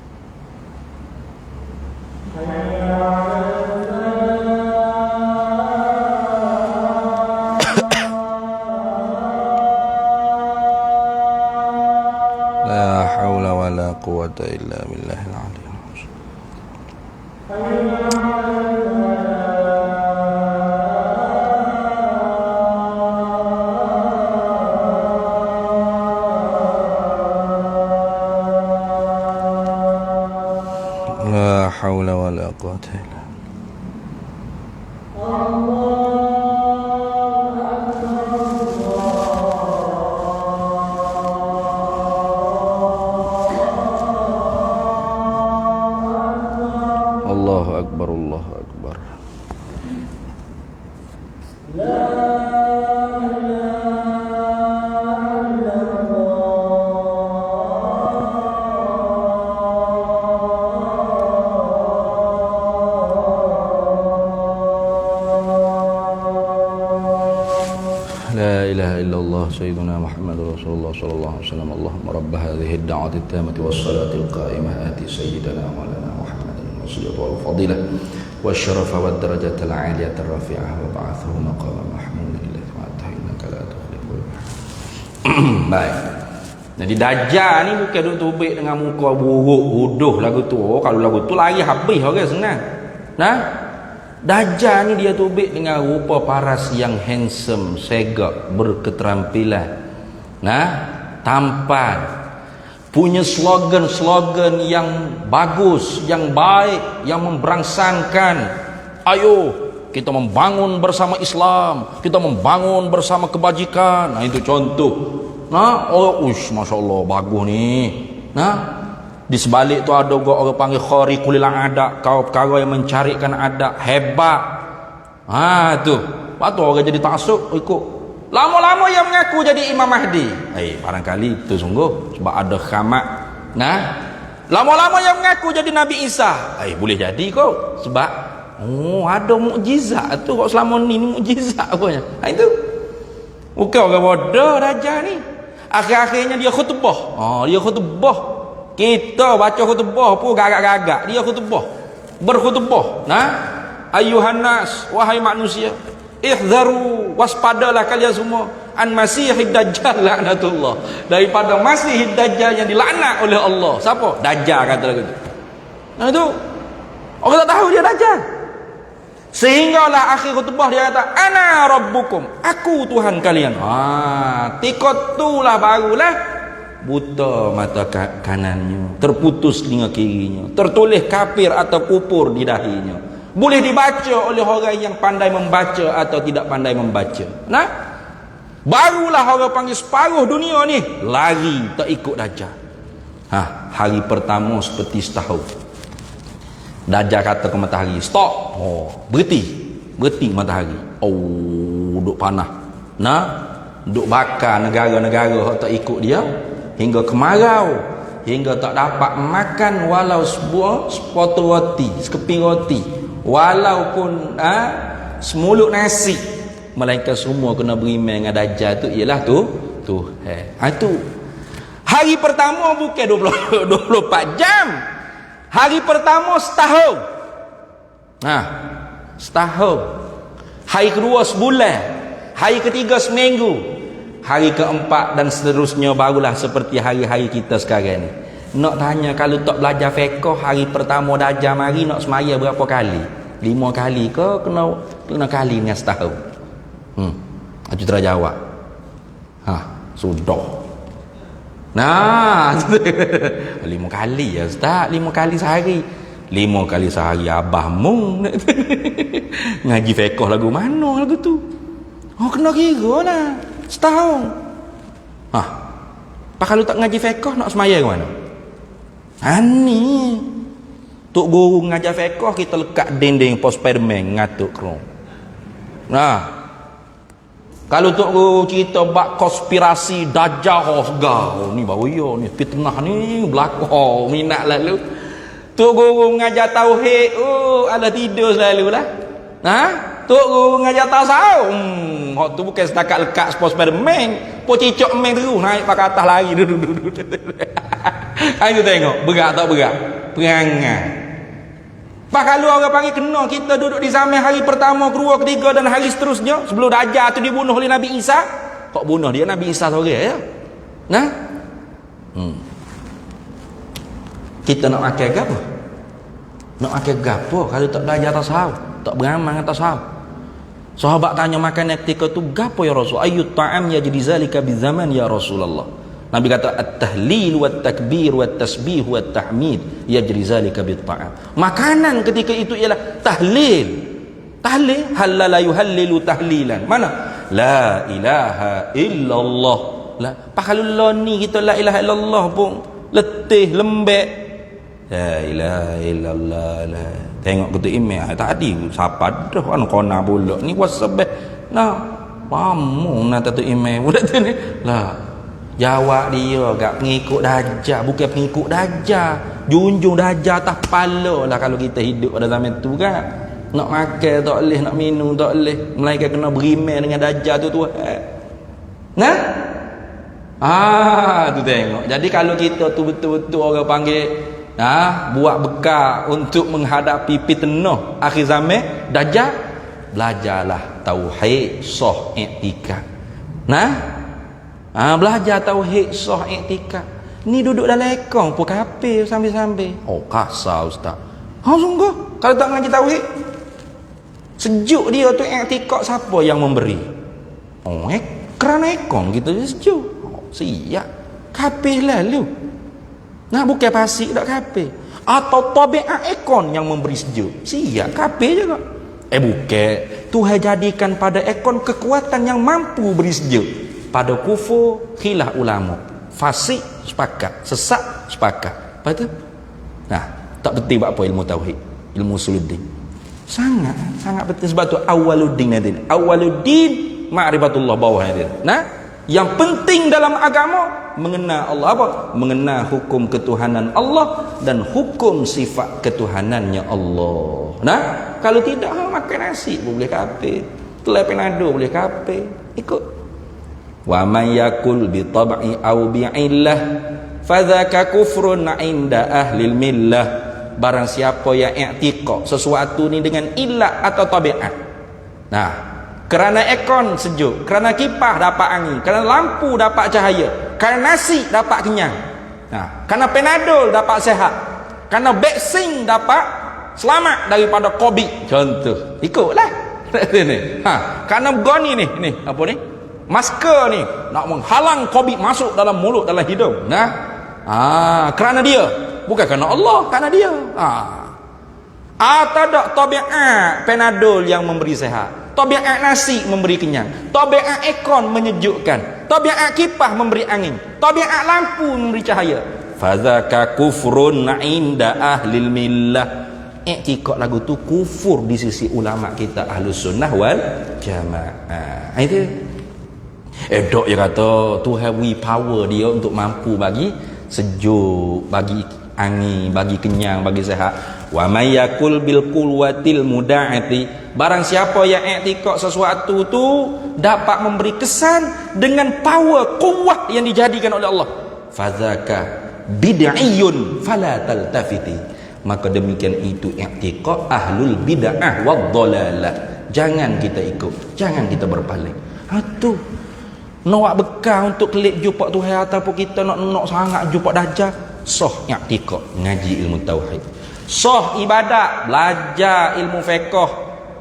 La haula wa la quwwata illa billahil aliyyil azim. La haula wa la quwwata illa Allahu Akbar, Allahu Akbar. La ilaha illallah sayyiduna Muhammadur Rasulullah sallallahu alaihi wasallam. Allahumma rabb hadhihi ad-da'wati at-tammati was-salati al-qa'imah ati sayyidina wa lana Muhammadan was-salatu wal-fadilah wasyarafa wad-darajata al-'aliyata ar-rafi'ah wa ba'athahu maqaman mahmudan ilaihi wa innaka la tukhliful mi'ad. Baik. Jadi Dajjal ni bukan duk tubik dengan muka buruk bodoh lagu tu. Oh, kalau lagu tu lari habis orang senang. Nah, Dajjal ni dia tubik dengan rupa paras yang handsome, segak, berketerampilan. Nah, tampan. Punya slogan-slogan yang bagus, yang baik, yang memberangsangkan. Ayo, kita membangun bersama Islam, kita membangun bersama kebajikan. Nah, itu contoh. Nah, oh, Masya Allah, bagus ni. Nah, di sebalik tu ada orang panggil khariqul adat, kau perkara yang mencarikan adat, hebat. Tu. Lepas tu orang jadi taksub ikut. Lama-lama yang mengaku jadi Imam Mahdi. Barangkali itu sungguh sebab ada khamat. Nah, lama-lama yang mengaku jadi Nabi Isa. Boleh jadi kau sebab ada mukjizat tu kok selama ni mukjizat apanya. Itu. Bukan orang bodoh Dajjal ni. Akhir-akhirnya dia khutbah. Dia khutbah. Kita baca khutbah pun gagak-gagak, dia khutbah, berkhutbah. Nah, ayuhan nas, wahai manusia, ihzaru, waspadalah kalian semua an masihid dajjal laknatullah, daripada masihid dajjal yang dilaknat oleh Allah. Siapa? Dajjal kata lagu tu. Nah, itu orang tak tahu dia Dajjal. Sehinggalah akhir khutbah dia kata, ana rabbukum, aku Tuhan kalian. Tikot tulah barulah buta mata kanannya, terputus telinga kirinya, tertulis kafir atau kufur di dahinya. Boleh dibaca oleh orang yang pandai membaca atau tidak pandai membaca. Nah, Barulah orang panggil separuh dunia ni lari tak ikut Dajjal. Hari pertama seperti setahun. Dajjal kata ke matahari, stop. Berhenti matahari. Duk panah. Duk bakar negara-negara yang tak ikut dia hingga kemarau, hingga tak dapat makan walau sebuah sepotong roti, sekeping roti, walaupun semulut nasi, melainkan semua kena beriman dengan Dajjal tu ialah tu hari pertama bukan 24 jam. Hari pertama setahun. Setahun. Hari kedua sebulan. Hari ketiga seminggu. Hari keempat dan seterusnya barulah seperti hari-hari kita sekarang ni. Nak tanya, kalau tak belajar fiqh, hari pertama Dajjal mari nak semaya berapa kali? 5 kali ke kena kali dengan setahun? Aku terjawab. Sudah. 5 kali ya Ustaz, 5 kali sehari. 5 kali sehari abah mung ngaji fiqh lagu mana lagu tu? Kena kira lah setahun. Pak kalau tak ngaji fiqh nak semaya ke mana? Ni tok guru ngajar fiqh kita lekat dinding pos Spiderman ngatuk kerong. Kalau tok guru cerita bab konspirasi Dajjal segala ni baru ya ni fitnah ni belakang minat lalu. Tok guru mengajar tauhid ada tidur selalu lah. Tok guru mengajar tasawuf tu bukan setakat lekat sport Spiderman, pun cicok main terus naik pakai atas lari duduk. Itu tengok berat tak berat perangai. Pak kalau orang panggil kena kita duduk di zaman hari pertama, kedua, ketiga dan hari seterusnya sebelum Dajjal tu dibunuh oleh Nabi Isa. Kok bunuh dia Nabi Isa seorang ya? Kita nak makan gapo? Nak makan gapo kalau tak belajar tasawuf, tak beramal dengan tasawuf? Sahabat tanya makan ketika tu gapo ya Rasul? Ayyut ta'am yajri zalika bizaman ya Rasulullah. Nabi kata at-tahlil wat takbir wat tasbih wat tahmid yajri zalika bit ta'am. Makanan ketika itu ialah tahlil. Tahlil halala yuhallilu tahlilan. Mana? La ilaha illallah. Kalau ni kita la ilaha illallah pun letih lembek. La ilaha illallah. Tengok ketua email tadi siapa dah kan kona pula ni WhatsApp pamu nak tu email budak tu ni jawab dia gak pengikut Dajjal, bukan pengikut Dajjal, junjung Dajjal atas kepala lah. Kalau kita hidup pada zaman tu kan, nak makan tak boleh, nak minum tak boleh, melainkan kena beriman dengan Dajjal tu tu tengok. Jadi kalau kita tu betul-betul orang panggil buat bekal untuk menghadapi fitnah akhir zaman Dajjal, belajarlah tauhid sah i'tikad. Belajar tauhid sah i'tikad. Ni duduk dalam ekong pun kafir sambil-sambil. Kasar ustaz. Sungguh kalau tak ngaji tauhid. Sejuk dia tu i'tikad siapa yang memberi? Kerana ekong kita sejuk. Siap. Kafir lalu. Bukan pasik tak kafir. Atau tabiat ekon yang memberi sejuk. Siap kafir juga. Bukan. Tuhan jadikan pada ekon kekuatan yang mampu beri sejuk. Pada kufur khilaf ulama. Fasik sepakat, sesat sepakat. Apa itu? Tak penting buat apa ilmu tauhid, ilmu usuluddin. Sangat penting sebab tu awaluddin nanti. Awaluddin ma'rifatullah bawahnya dia. Yang penting dalam agama mengenal Allah apa? Mengenal hukum ketuhanan Allah dan hukum sifat ketuhanannya Allah. Kalau tidak makan nasi boleh kafir, telai penado boleh kafir. Ikut. Wa man yakul bi tab'i aw bi illah fadzaka kufrun 'inda ahli millah. Barang siapa yang i'tiqad sesuatu ni dengan illah atau tabiat. Kerana ekon sejuk, kerana kipas dapat angin, kerana lampu dapat cahaya, kerana nasi dapat kenyang, kerana penadol dapat sehat, kerana vaksin dapat selamat daripada COVID. Contoh, ikutlah. Kerana goni ni apa ni? Masker ni nak menghalang COVID masuk dalam mulut, dalam hidung. Kerana dia, bukan kerana Allah, kerana dia. Atau tak tabiat penadol yang memberi sehat. tabiat nasi memberi kenyang, tabiat aircon menyejukkan, tabiat kipas memberi angin, tabiat lampu memberi cahaya. Fadzaka kufrun 'inda ahlil millah. I'tiqad lagu tu kufur di sisi ulama kita Ahlus Sunnah wal Jamaah. Itu dok dia kata Tuhan we power dia untuk mampu bagi sejuk, bagi angin, bagi kenyang, bagi sehat. Wa may yakul bil quwwatil muda'ati, barang siapa yang i'tiqad sesuatu tu dapat memberi kesan dengan power, kuwah yang dijadikan oleh Allah, fadzaka bid'iyun fala taltafiti, maka demikian itu i'tiqad ahlul bid'ah wad dhalalah. Jangan kita ikut, jangan kita berpaling. Tu nak bekal untuk kelip jumpa Tuhan ataupun kita nak sangat jumpa dajjal, sah i'tiqad, ngaji ilmu tauhid. Sah ibadat, belajar ilmu fiqh,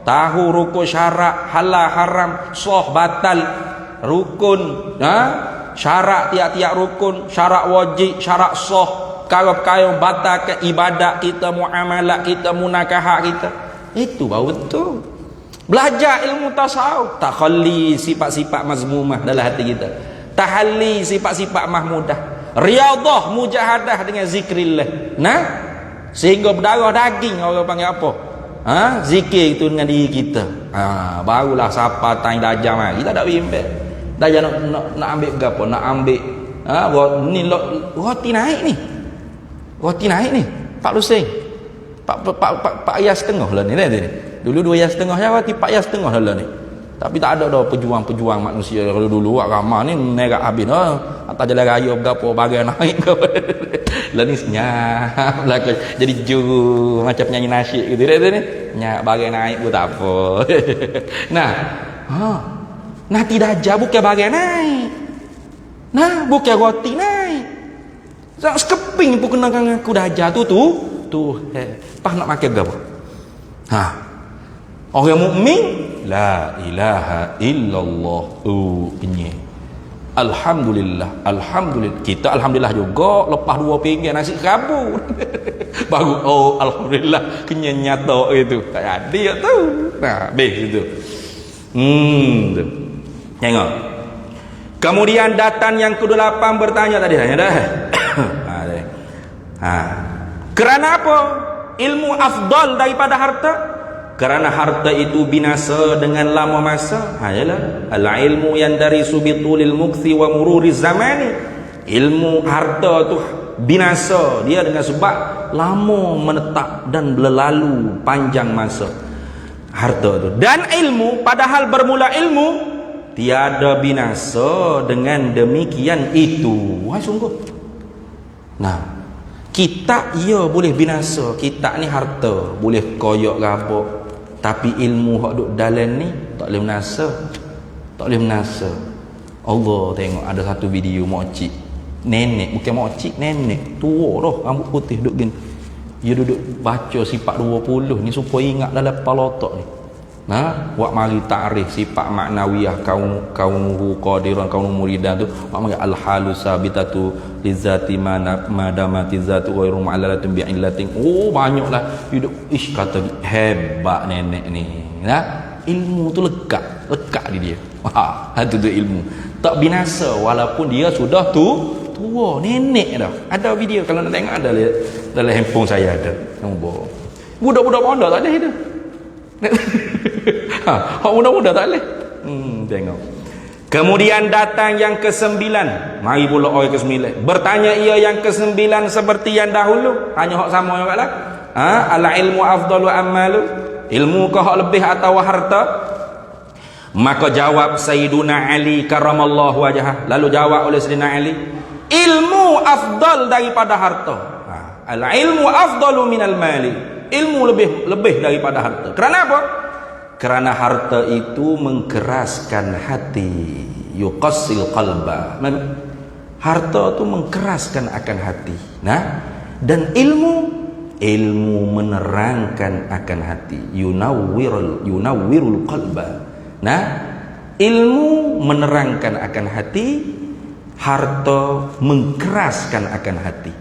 tahu rukun syarat, halal haram, sah batal rukun, syarat tiap-tiap rukun, syarat wajib, syarat sah, perkara-perkara batal ke ibadat kita, muamalat kita, munakahat kita. Itu baru betul. Belajar ilmu tasawuf, takhalli sifat-sifat mazmumah dalam hati kita, tahalli sifat-sifat mahmudah, riyadhah mujahadah dengan zikrillah. Sehingga berdarah daging, orang panggil apa? Zikir itu dengan diri kita. Barulah siapa tanya dajjal mari. Kita tak bimbang. Dajjal nak ambil berapa? Nak ambil ni roti naik ni. Roti naik ni. 4 sen. 4 ayah setengah lah ni. Dulu 2 ayah setengah ya, roti 4 ayah setengah lah ni. Tapi tak ada dah pejuang-pejuang manusia kalau dulu ramah ni nerak habis atas jalan raya berapa bagai naik ke. Lah ni senyap lah jadi juru macam penyanyi nasyid gitu ni. Nyak bagai naik pun tak apa. Nanti dajjal bukan bagai naik. Bukan roti naik. Sekeping pun kena dengan aku dajjal tu. Pas nak makan berapa? Orang mukmin la ilaha illallah. Kenyang. Alhamdulillah. Kita alhamdulillah juga lepas 2 pinggan nasi kerabu. Baru alhamdulillah kenyang nyata itu. Tak ada tu. Habis itu. Tengok. Kemudian datang yang ke-8 bertanya tadi dah. Kerana apa? Ilmu afdal daripada harta? Kerana harta itu binasa dengan lama masa. Yalah, al-ilmu yang dari subitulil mukthi wa mururiz zamani. Ilmu harta tu binasa dia dengan sebab lama menetap dan berlalu panjang masa harta tu. Dan ilmu, padahal bermula ilmu tiada binasa dengan demikian itu. Wah sungguh. Kita boleh binasa. Kita ni harta boleh koyak gabak, tapi ilmu hak duk dalam ni tak boleh binasa. Tak boleh binasa. Allah tengok ada satu video mokcik, nenek, bukan mokcik, nenek tua dah, rambut putih duk gini. Dia duduk baca sifat 20 ni supaya ingat dalam kepala otak ni. Buat mari ta'rif sifat maknawiyah kaunuhu qadiran kaunu muridan tu, buat mari al-halu sabitatu lizati madamati zatu wa rum alalatun bi illatin. Banyaklah hidup kata hebat nenek ni. Ilmu tu lekat di dia. Itu tu ilmu. Tak binasa walaupun dia sudah tua, nenek dah. Ada video kalau nak tengok ada dalam handphone saya ada. Budak-budak pondok tak ada itu. Hak muda-muda tak boleh. Tengok. Kemudian datang yang ke-9. Mari pula orang ke-9. Bertanya ia yang ke-9 seperti yang dahulu. Hanya hak sama yang kala. Ala ilmu afdalu amalu. Ilmu ke hak lebih atau harta? Maka jawab Sayyiduna Ali karamallahu wajhah. Lalu jawab oleh Sayyidina Ali, ilmu afdal daripada harta. Al ilmu afdalu minal mali. Ilmu lebih daripada harta. Kerana apa? Kerana harta itu mengkeraskan hati. Yuqassil qalba. Harta itu mengkeraskan akan hati. Dan ilmu menerangkan akan hati. Yunawwirul qalba. Ilmu menerangkan akan hati, harta mengkeraskan akan hati.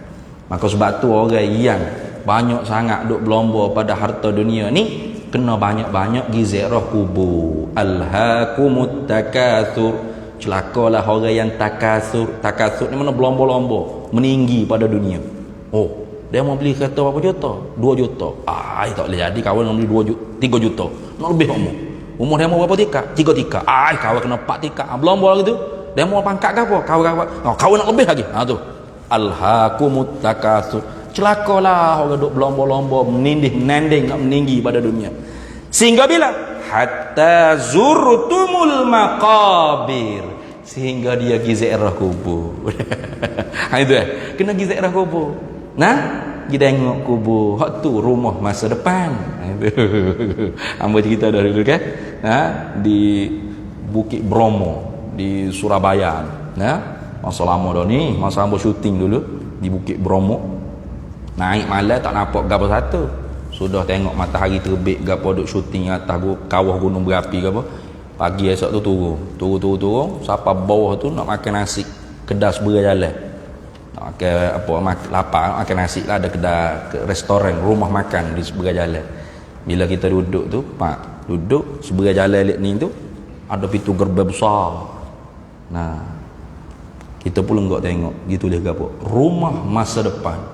Maka sebab tu orang yang banyak sangat duk berlomba pada harta dunia ni, kena banyak-banyak pergi ziarah kubur. Alhaakumut takatsur, celakalah orang yang takasur. Takasur ni mana berlomba-lomba meninggi pada dunia. Oh, dia mau beli kereta berapa juta? 2 juta. Tak boleh jadi kawan nak beli 2 juta, 3 juta. Nak lebih umur dia mau berapa tingkat? 3 tingkat. Kawan kena 4 tingkat. Berlomba gitu. Dia mau pangkat ke apa? Kawan nak lebih lagi. Tu. Alhaakumut takatsur. Celakalah orang duk berlomba-lomba menanding nak meninggi pada dunia. Sehingga bila hatta zurtumul maqabir, sehingga dia pergi ziarah kubur. Itu kena pergi ziarah kubur. Pergi tengok kubur. Hak tu rumah masa depan. Hamba cerita dah dulu kan. Di Bukit Bromo di Surabaya. Masa lama dah ni, masa hamba syuting dulu di Bukit Bromo. Naik malam tak nampak gapo satu. Sudah tengok matahari terbit gapo duk syuting atas kawah gunung berapi gapo. Pagi esok tu turun sampai bawah tu nak makan nasi kedai sebelah jalan. Nak makan apa lapar nak makan nasi lah, ada kedai restoran rumah makan di sebelah jalan. Bila kita duduk tu, duduk sebelah jalan lek ni tu ada pintu gerbang besar. Kita pun lenggak tengok gitu dia gapo. Rumah masa depan.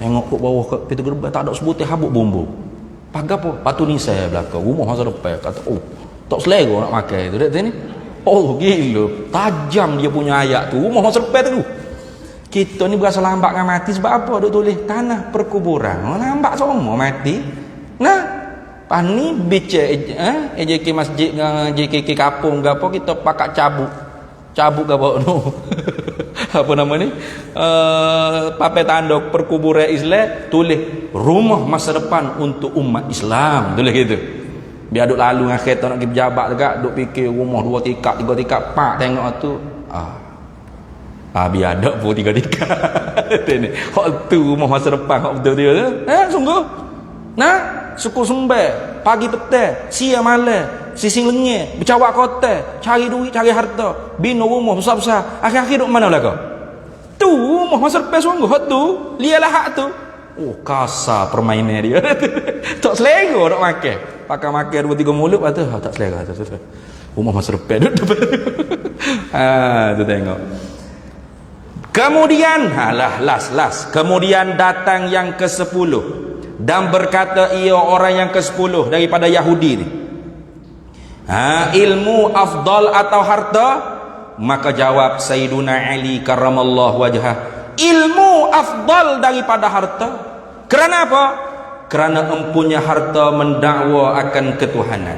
Tengok ke bawah ke pintu gerbang tak ada sebutir habuk bumbu. Pagar apa? Patu ni saya belakang rumah masa depan. Kata tak selera nak makan tu dak ni. Gila tajam dia punya ayat tu. Rumah masa depan tu. Kita ni berasa lambat dengan mati sebab apa? Duk tulis tanah perkuburan. Lambat semua mati. Pas ni bicara AJK masjid dengan JKK kapung gapo kita pakai cabut gapo no. Apa nama ni? Papai tanda perkuburan Islam tulis rumah masa depan untuk umat Islam. Tulis gitu. Biar duk lalu dengan kereta nak pergi pejabat dekat, duk fikir rumah 2 tingkat, 3 tingkat, tengok tu. Biar ada pun 3 tingkat. Hak tu rumah masa depan, hak betul-betul tu. Sungguh. Suku sembah, pagi petang, siang malam, sising lengit, bercawak kota, cari duit, cari harta, bina rumah besar-besar. Akhir-akhir duk mana belaka? Tu rumah masa depan sungguh. Hak tu, lialah hak tu. Kasar permainan dia. Tak selera nak makan. Pakai makan 2-3 mulut tu, tak selera. Rumah masa depan. Tu tengok. Kemudian, last. Kemudian datang yang ke-10. Dan berkata ia orang yang ke-10 daripada Yahudi ni. Ilmu afdal atau harta? Maka jawab Sayyiduna Ali karramallahu wajhah, ilmu afdal daripada harta. Kerana apa? Kerana empunya harta mendakwa akan ketuhanan.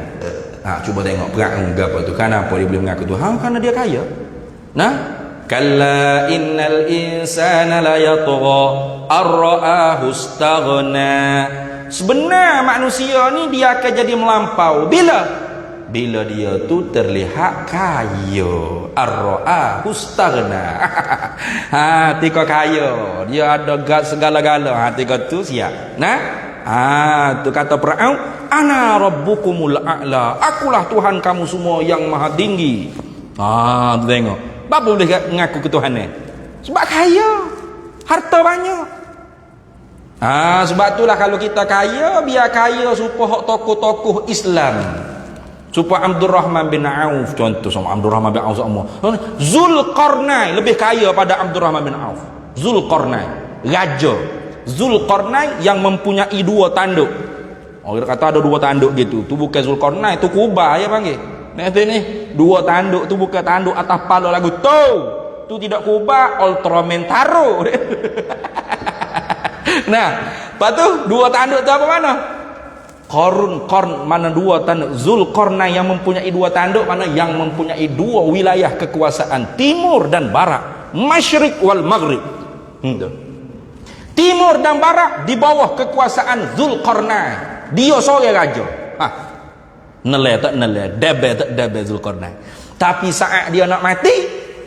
Cuba tengok perang apa tu. Kenapa dia boleh mengaku Tuhan? Kerana dia kaya. Kalla innal insana la yatgha ar-ra'ahu istaghna. Sebenar manusia ni dia akan jadi melampau bila dia tu terlihat kaya. Ar-ra'ahu istaghna. Tika kaya, dia ada segala-gala. Tika tu siap. Tu kata Firaun, ana rabbukumul a'la. Akulah Tuhan kamu semua yang maha tinggi. Tu tengok. Apa boleh mengaku ketuhanan? Sebab kaya, harta banyak. Sebab itulah kalau kita kaya, biar kaya supaya tokoh-tokoh Islam, supaya Abdul Rahman bin Auf, contoh sama Abdul Rahman bin Auf sama Zulkarnain lebih kaya pada Abdul Rahman bin Auf. Zulkarnain, raja Zulkarnain yang mempunyai 2 tanduk. Orang kata ada 2 tanduk gitu. Tu bukan Zulkarnain, tu Kubah ya panggil. Ni 2 tanduk tu bukan tanduk atas pala lagu tu tidak Kubah, Ultraman Taro. Lepas tu 2 tanduk tu apa mana? Qarun mana 2 tanduk. Zulkarnain yang mempunyai 2 tanduk, mana yang mempunyai 2 wilayah kekuasaan, timur dan barat, masyriq wal maghrib. Timur dan barat di bawah kekuasaan Zulkarnain. Dia seorang raja. Nelai tak nelai, debe tak debe Zulkarnain. Tapi saat dia nak mati,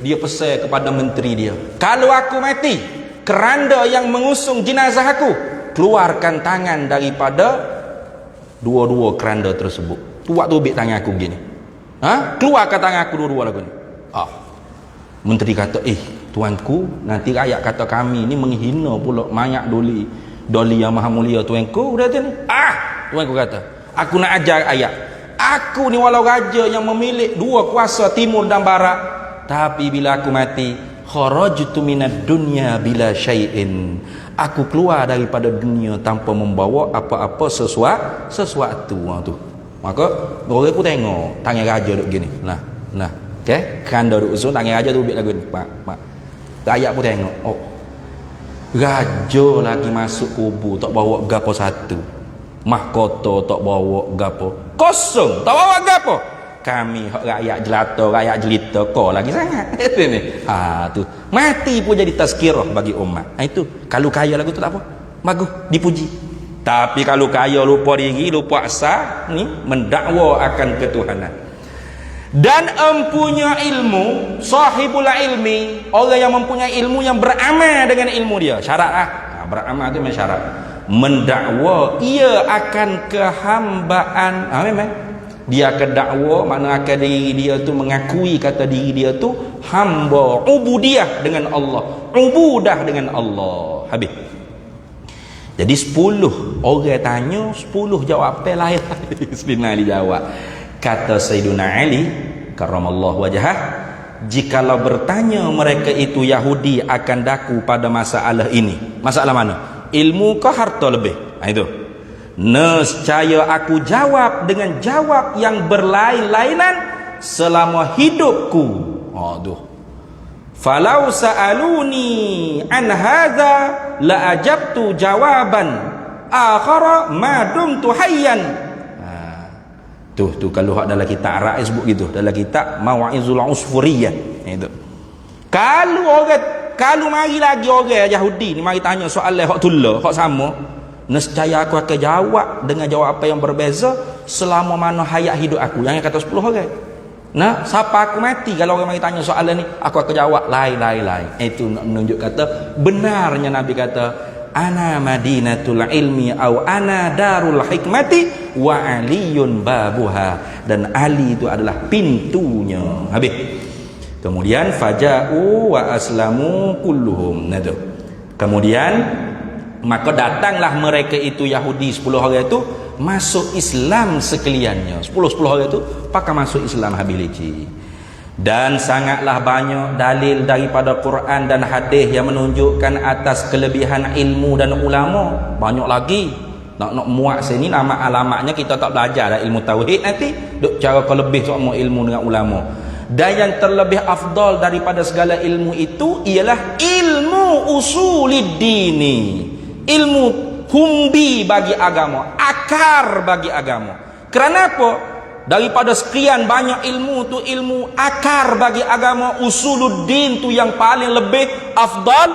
dia pesan kepada menteri dia, kalau aku mati, keranda yang mengusung jenazah aku, keluarkan tangan daripada 2 keranda tersebut. Tu waktu ambil tangan aku begini. Keluarkan tangan aku 2 lagu ni. Menteri kata, tuanku, nanti rakyat kata kami ni menghina pula mayat doli yang maha mulia tuanku. Dia ni, Tuan aku kata, aku nak ajar ayat. Aku ni walau raja yang memiliki dua kuasa timur dan barat, tapi bila aku mati, kharajtu minad dunya bila syai'in. Aku keluar daripada dunia tanpa membawa apa-apa sesuatu. Tu. Maka orang pun tengok tangan raja duk gini. Nah. Okey, kanda duk usul tangan raja tu ubik lagu ni. Mak. Rakyat pun tengok. Oh. Raja lagi masuk kubur tak bawa gapo satu. Mahkota tak bawa gapo. Kosong tak bawa gapo. Kami rakyat jelata, rakyat jelita kau lagi sangat. Itu ni. Tu. Mati pun jadi tazkirah bagi umat. Itu kalau kaya lagu tu tak apa. Bagus, dipuji. Tapi kalau kaya lupa diri, lupa asal, ni mendakwa akan ketuhanan. Dan empunya ilmu, sahibul ilmi, orang yang mempunyai ilmu yang beramal dengan ilmu dia. Syarat beramal tu memang syarat. Mendakwa ia akan kehambaan. Memang dia akan dakwa, makna akan diri dia tu mengakui kata diri dia tu hamba, ubudiyah dengan Allah, ubudah dengan Allah. Habis. Jadi 10 orang tanya, 10 jawapan lain. Sebenarnya dijawab. Kata Sayyiduna Ali karramallahu wajhah, jikalau bertanya mereka itu Yahudi akan daku pada masalah ini. Masalah mana? Ilmu ke harta lebih? Itu. Nescaya aku jawab dengan jawab yang berlain-lainan selama hidupku. Aduh. Falau sa'aluni an hadza la ajabtu jawaban akhara ma dumtu hayyan. Tu kalau hak dalam kitab Ra'i sebut gitu, dalam kitab Mawa'izul Usfuriyah. Itu. Kalau mari lagi orang Yahudi ni mari tanya soalan hak tulla, hak sama, nescaya aku akan jawab dengan jawab apa yang berbeza selama mana hayat hidup aku. Yang kata 10 orang. Nah, siapa aku mati kalau orang mari tanya soalan ni, aku akan jawab lain. Itu nak menunjuk kata benarnya Nabi kata ana madinatul ilmi au ana darul hikmati wa aliyun babuha, dan Ali itu adalah pintunya. Habis. Kemudian faja'u wa aslamu kulluhum. Nah tu. Kemudian maka datanglah mereka itu Yahudi 10 orang itu masuk Islam sekaliannya. 10 orang itu pakai masuk Islam habilici. Dan sangatlah banyak dalil daripada Quran dan hadis yang menunjukkan atas kelebihan ilmu dan ulama. Banyak lagi. Nak muat sini nama alamatnya kita tak belajar dah ilmu tauhid nanti. Duk cara kelebih semua ilmu dengan ulama. Dan yang terlebih afdal daripada segala ilmu itu ialah ilmu usuliddini. Ilmu humbi bagi agama, akar bagi agama. Kerana apa? Daripada sekian banyak ilmu tu, ilmu akar bagi agama, usuluddin tu yang paling lebih afdal.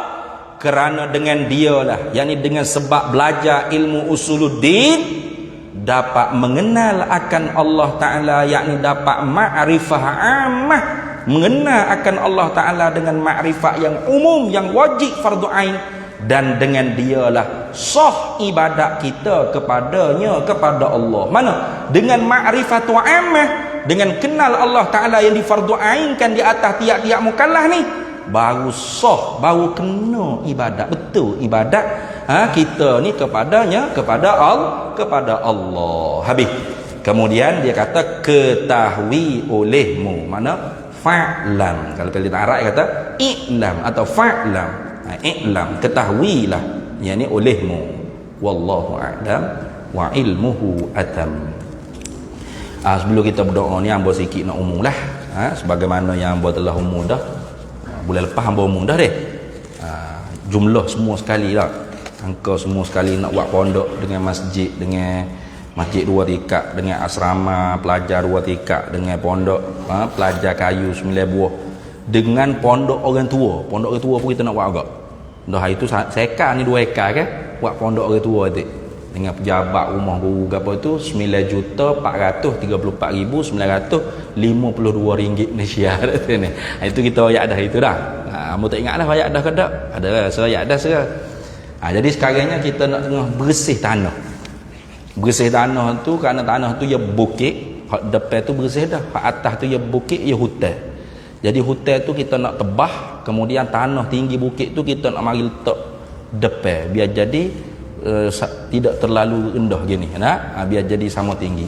Kerana dengan dialah, yakni dengan sebab belajar ilmu usuluddin, dapat mengenal akan Allah Ta'ala, yakni dapat ma'rifah ammah, mengenal akan Allah Ta'ala dengan ma'rifah yang umum, yang wajib fardu ain. Dan dengan dialah sah ibadat kita kepadanya, kepada Allah. Mana? Dengan ma'rifatu ammah, dengan kenal Allah Ta'ala yang difardu'ainkan di atas tiap-tiap mukallaf ni, baru sah, baru kena ibadat, betul ibadat kita ni kepadanya, kepada Allah. Habis. Kemudian dia kata ketahui olehmu. Mana? Fa'lam. Kalau pilih Arab kata i'lam atau fa'lam. I'lam, ketahuilah, yakni olehmu. Wallahu a'lam wa ilmuhu atam. Sebelum kita berdoa ni hamba sikit nak umum lah. Sebagaimana yang hamba telah umum dah. Bulan lepas hamba umum dah deh. Jumlah semua sekali lah. Angka semua sekali nak buat pondok dengan masjid, dengan masjid 2 tingkat, dengan asrama pelajar 2 tingkat, dengan pondok pelajar kayu 9 buah, dengan pondok orang tua. Pondok orang tua pun kita nak buat agak. Dah itu seka ni 2 ekar kan, buat pondok orang tua tu dengan pejabat rumah guru apa tu 9,434,952 ringgit Malaysia. Itu kita ayat dah itu dah. Kamu tak ingatlah ayat dah ke tak? Ada so ayat dah serah. Jadi sekarangnya kita nak tengah bersih tanah. Bersih tanah tu kerana tanah tu ya bukit, hak depan tu bersih dah, hak atas tu ya bukit, ya hutan. Jadi hutan tu kita nak tebah, kemudian tanah tinggi bukit tu kita nak mari letak depan biar jadi tidak terlalu rendah gini, nak, biar jadi sama tinggi.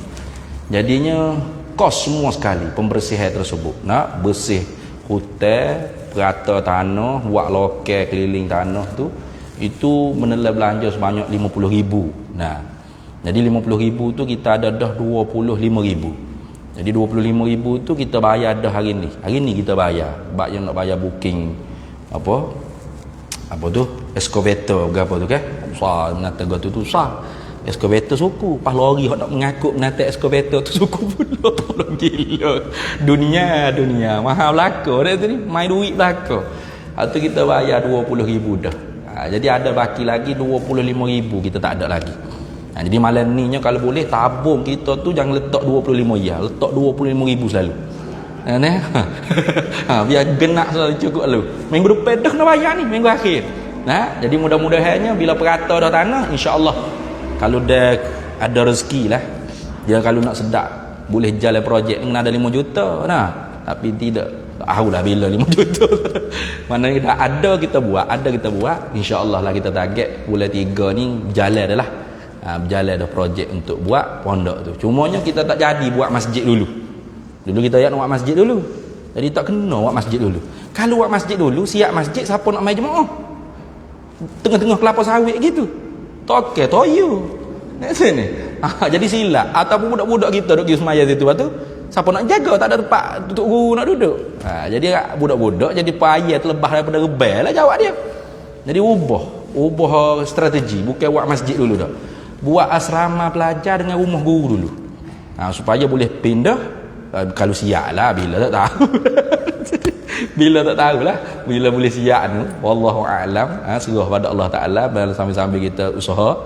Jadinya kos semua sekali pembersihan tersebut, nak bersih hutan, perata tanah, buat lokal keliling tanah tu, itu menelan belanja sebanyak 50,000. Nah, jadi 50,000 tu kita ada dah 25,000. Jadi 25,000 tu kita bayar dah hari ni. Hari ni kita bayar. Sebab yang nak bayar booking apa tu? Excavator ke apa tu kan? Susah menata tu susah. Excavator suku. Pas lori hok nak mengakut menata excavator tu suku pula. Tolong gila. Dunia mahal belaka dah tu ni. Main duit belaka. Atau kita bayar 20,000 dah. Jadi ada baki lagi 25,000 kita tak ada lagi. Jadi malam ni kalau boleh tabung kita tu jangan letak 25 ya, letak 25,000 selalu. Biar genak selalu cukup lu. Minggu depan dah nak bayar ni, minggu akhir. Jadi mudah-mudahannya bila perata dah tanah, insya-Allah kalau dah ada rezeki lah. Dia kalau nak sedap boleh jalan projek ni kena ada 5 juta tapi tidak tahulah bila 5 juta. Mana dah ada kita buat, insya-Allah lah kita target bulan 3 ni jalan dah lah. Berjalan dah projek untuk buat pondok tu. Cumanya kita tak jadi buat masjid dulu. Dulu kita nak buat masjid dulu. Jadi tak kena buat masjid dulu. Kalau buat masjid dulu, siap masjid siapa nak main jemaah? Tengah-tengah kelapa sawit gitu. Toke toyo. Nak sini. Jadi silap. Ataupun budak-budak kita duk pergi semaya situ tu, siapa nak jaga, tak ada tempat untuk guru nak duduk. Jadi budak-budak jadi payah terlebah daripada rebel lah jawab dia. Jadi ubah strategi, bukan buat masjid dulu dah. Buat asrama pelajar dengan rumah guru dulu. Supaya boleh pindah kalau siap lah, bila tak tahu. Bila tak tahulah, bila boleh siap tu, wallahu a'lam. Serah pada Allah Taala sambil-sambil kita usaha.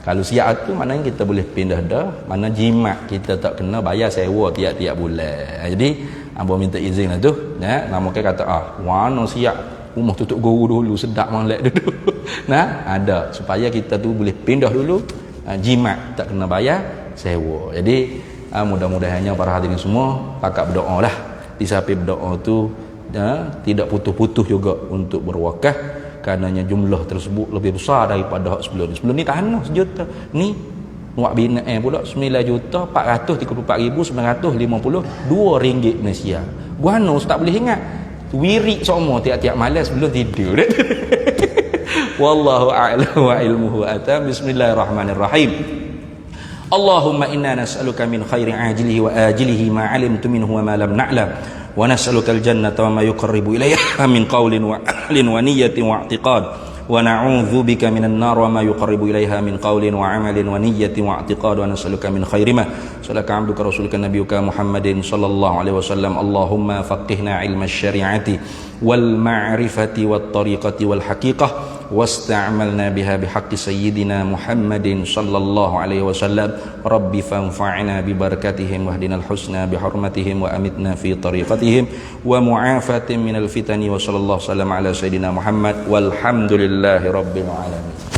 Kalau siap tu maknanya kita boleh pindah dah. Mana jimat kita tak kena bayar sewa tiap-tiap bulan. Jadi abang minta izin lah tu. Nama kata mana siap rumah tutup guru dulu, sedap molek dulu. Ada supaya kita tu boleh pindah dulu, jimat tak kena bayar sewa. Jadi mudah-mudahannya para hadirin semua pakak berdoa lah. Di samping berdoa tu tidak putus-putus juga untuk berwakaf, karenanya jumlah tersebut lebih besar daripada hak sebelum ni. Sebelum ni tanah sejuta, ni buat binaan pula 9,434,952 ringgit Malaysia. Guano tak boleh ingat. Wirid semua tiap-tiap malam sebelum tidur. Wallahu a'lam wa ilmuhu atam. Bismillahirrahmanirrahim. Allahumma inna nas'aluka min khairi ajilihi wa ajilihi ma 'alimtu minhu wa ma lam na'lam. Wa nas'aluka al-jannata wa ma yuqarribu ilayha min qawlin wa 'amalin wa niyyatin wa i'tiqad. Wa na'udzu bika minan nar wa ma yuqarribu ilaiha min qawlin wa 'amalin wa niyyatin wa i'tiqad. Wa nas'aluka min khairi ma salaka 'abduka rasulika nabiyyuka Muhammadin sallallahu alaihi wasallam. Allahumma faqihna 'ilma asy-syari'ati wal ma'rifati wat tariqati wal haqiqah wasta'malna biha bihaqqi sayyidina Muhammadin sallallahu alaihi wasallam. Rabbi fanfa'na bi barakatihim wahdinal husna bi hurmatihim wa amitna fi tariqatihim wa mu'afatin minal fitani wa sallallahu sallam ala sayyidina Muhammad walhamdulillahi rabbil alamin.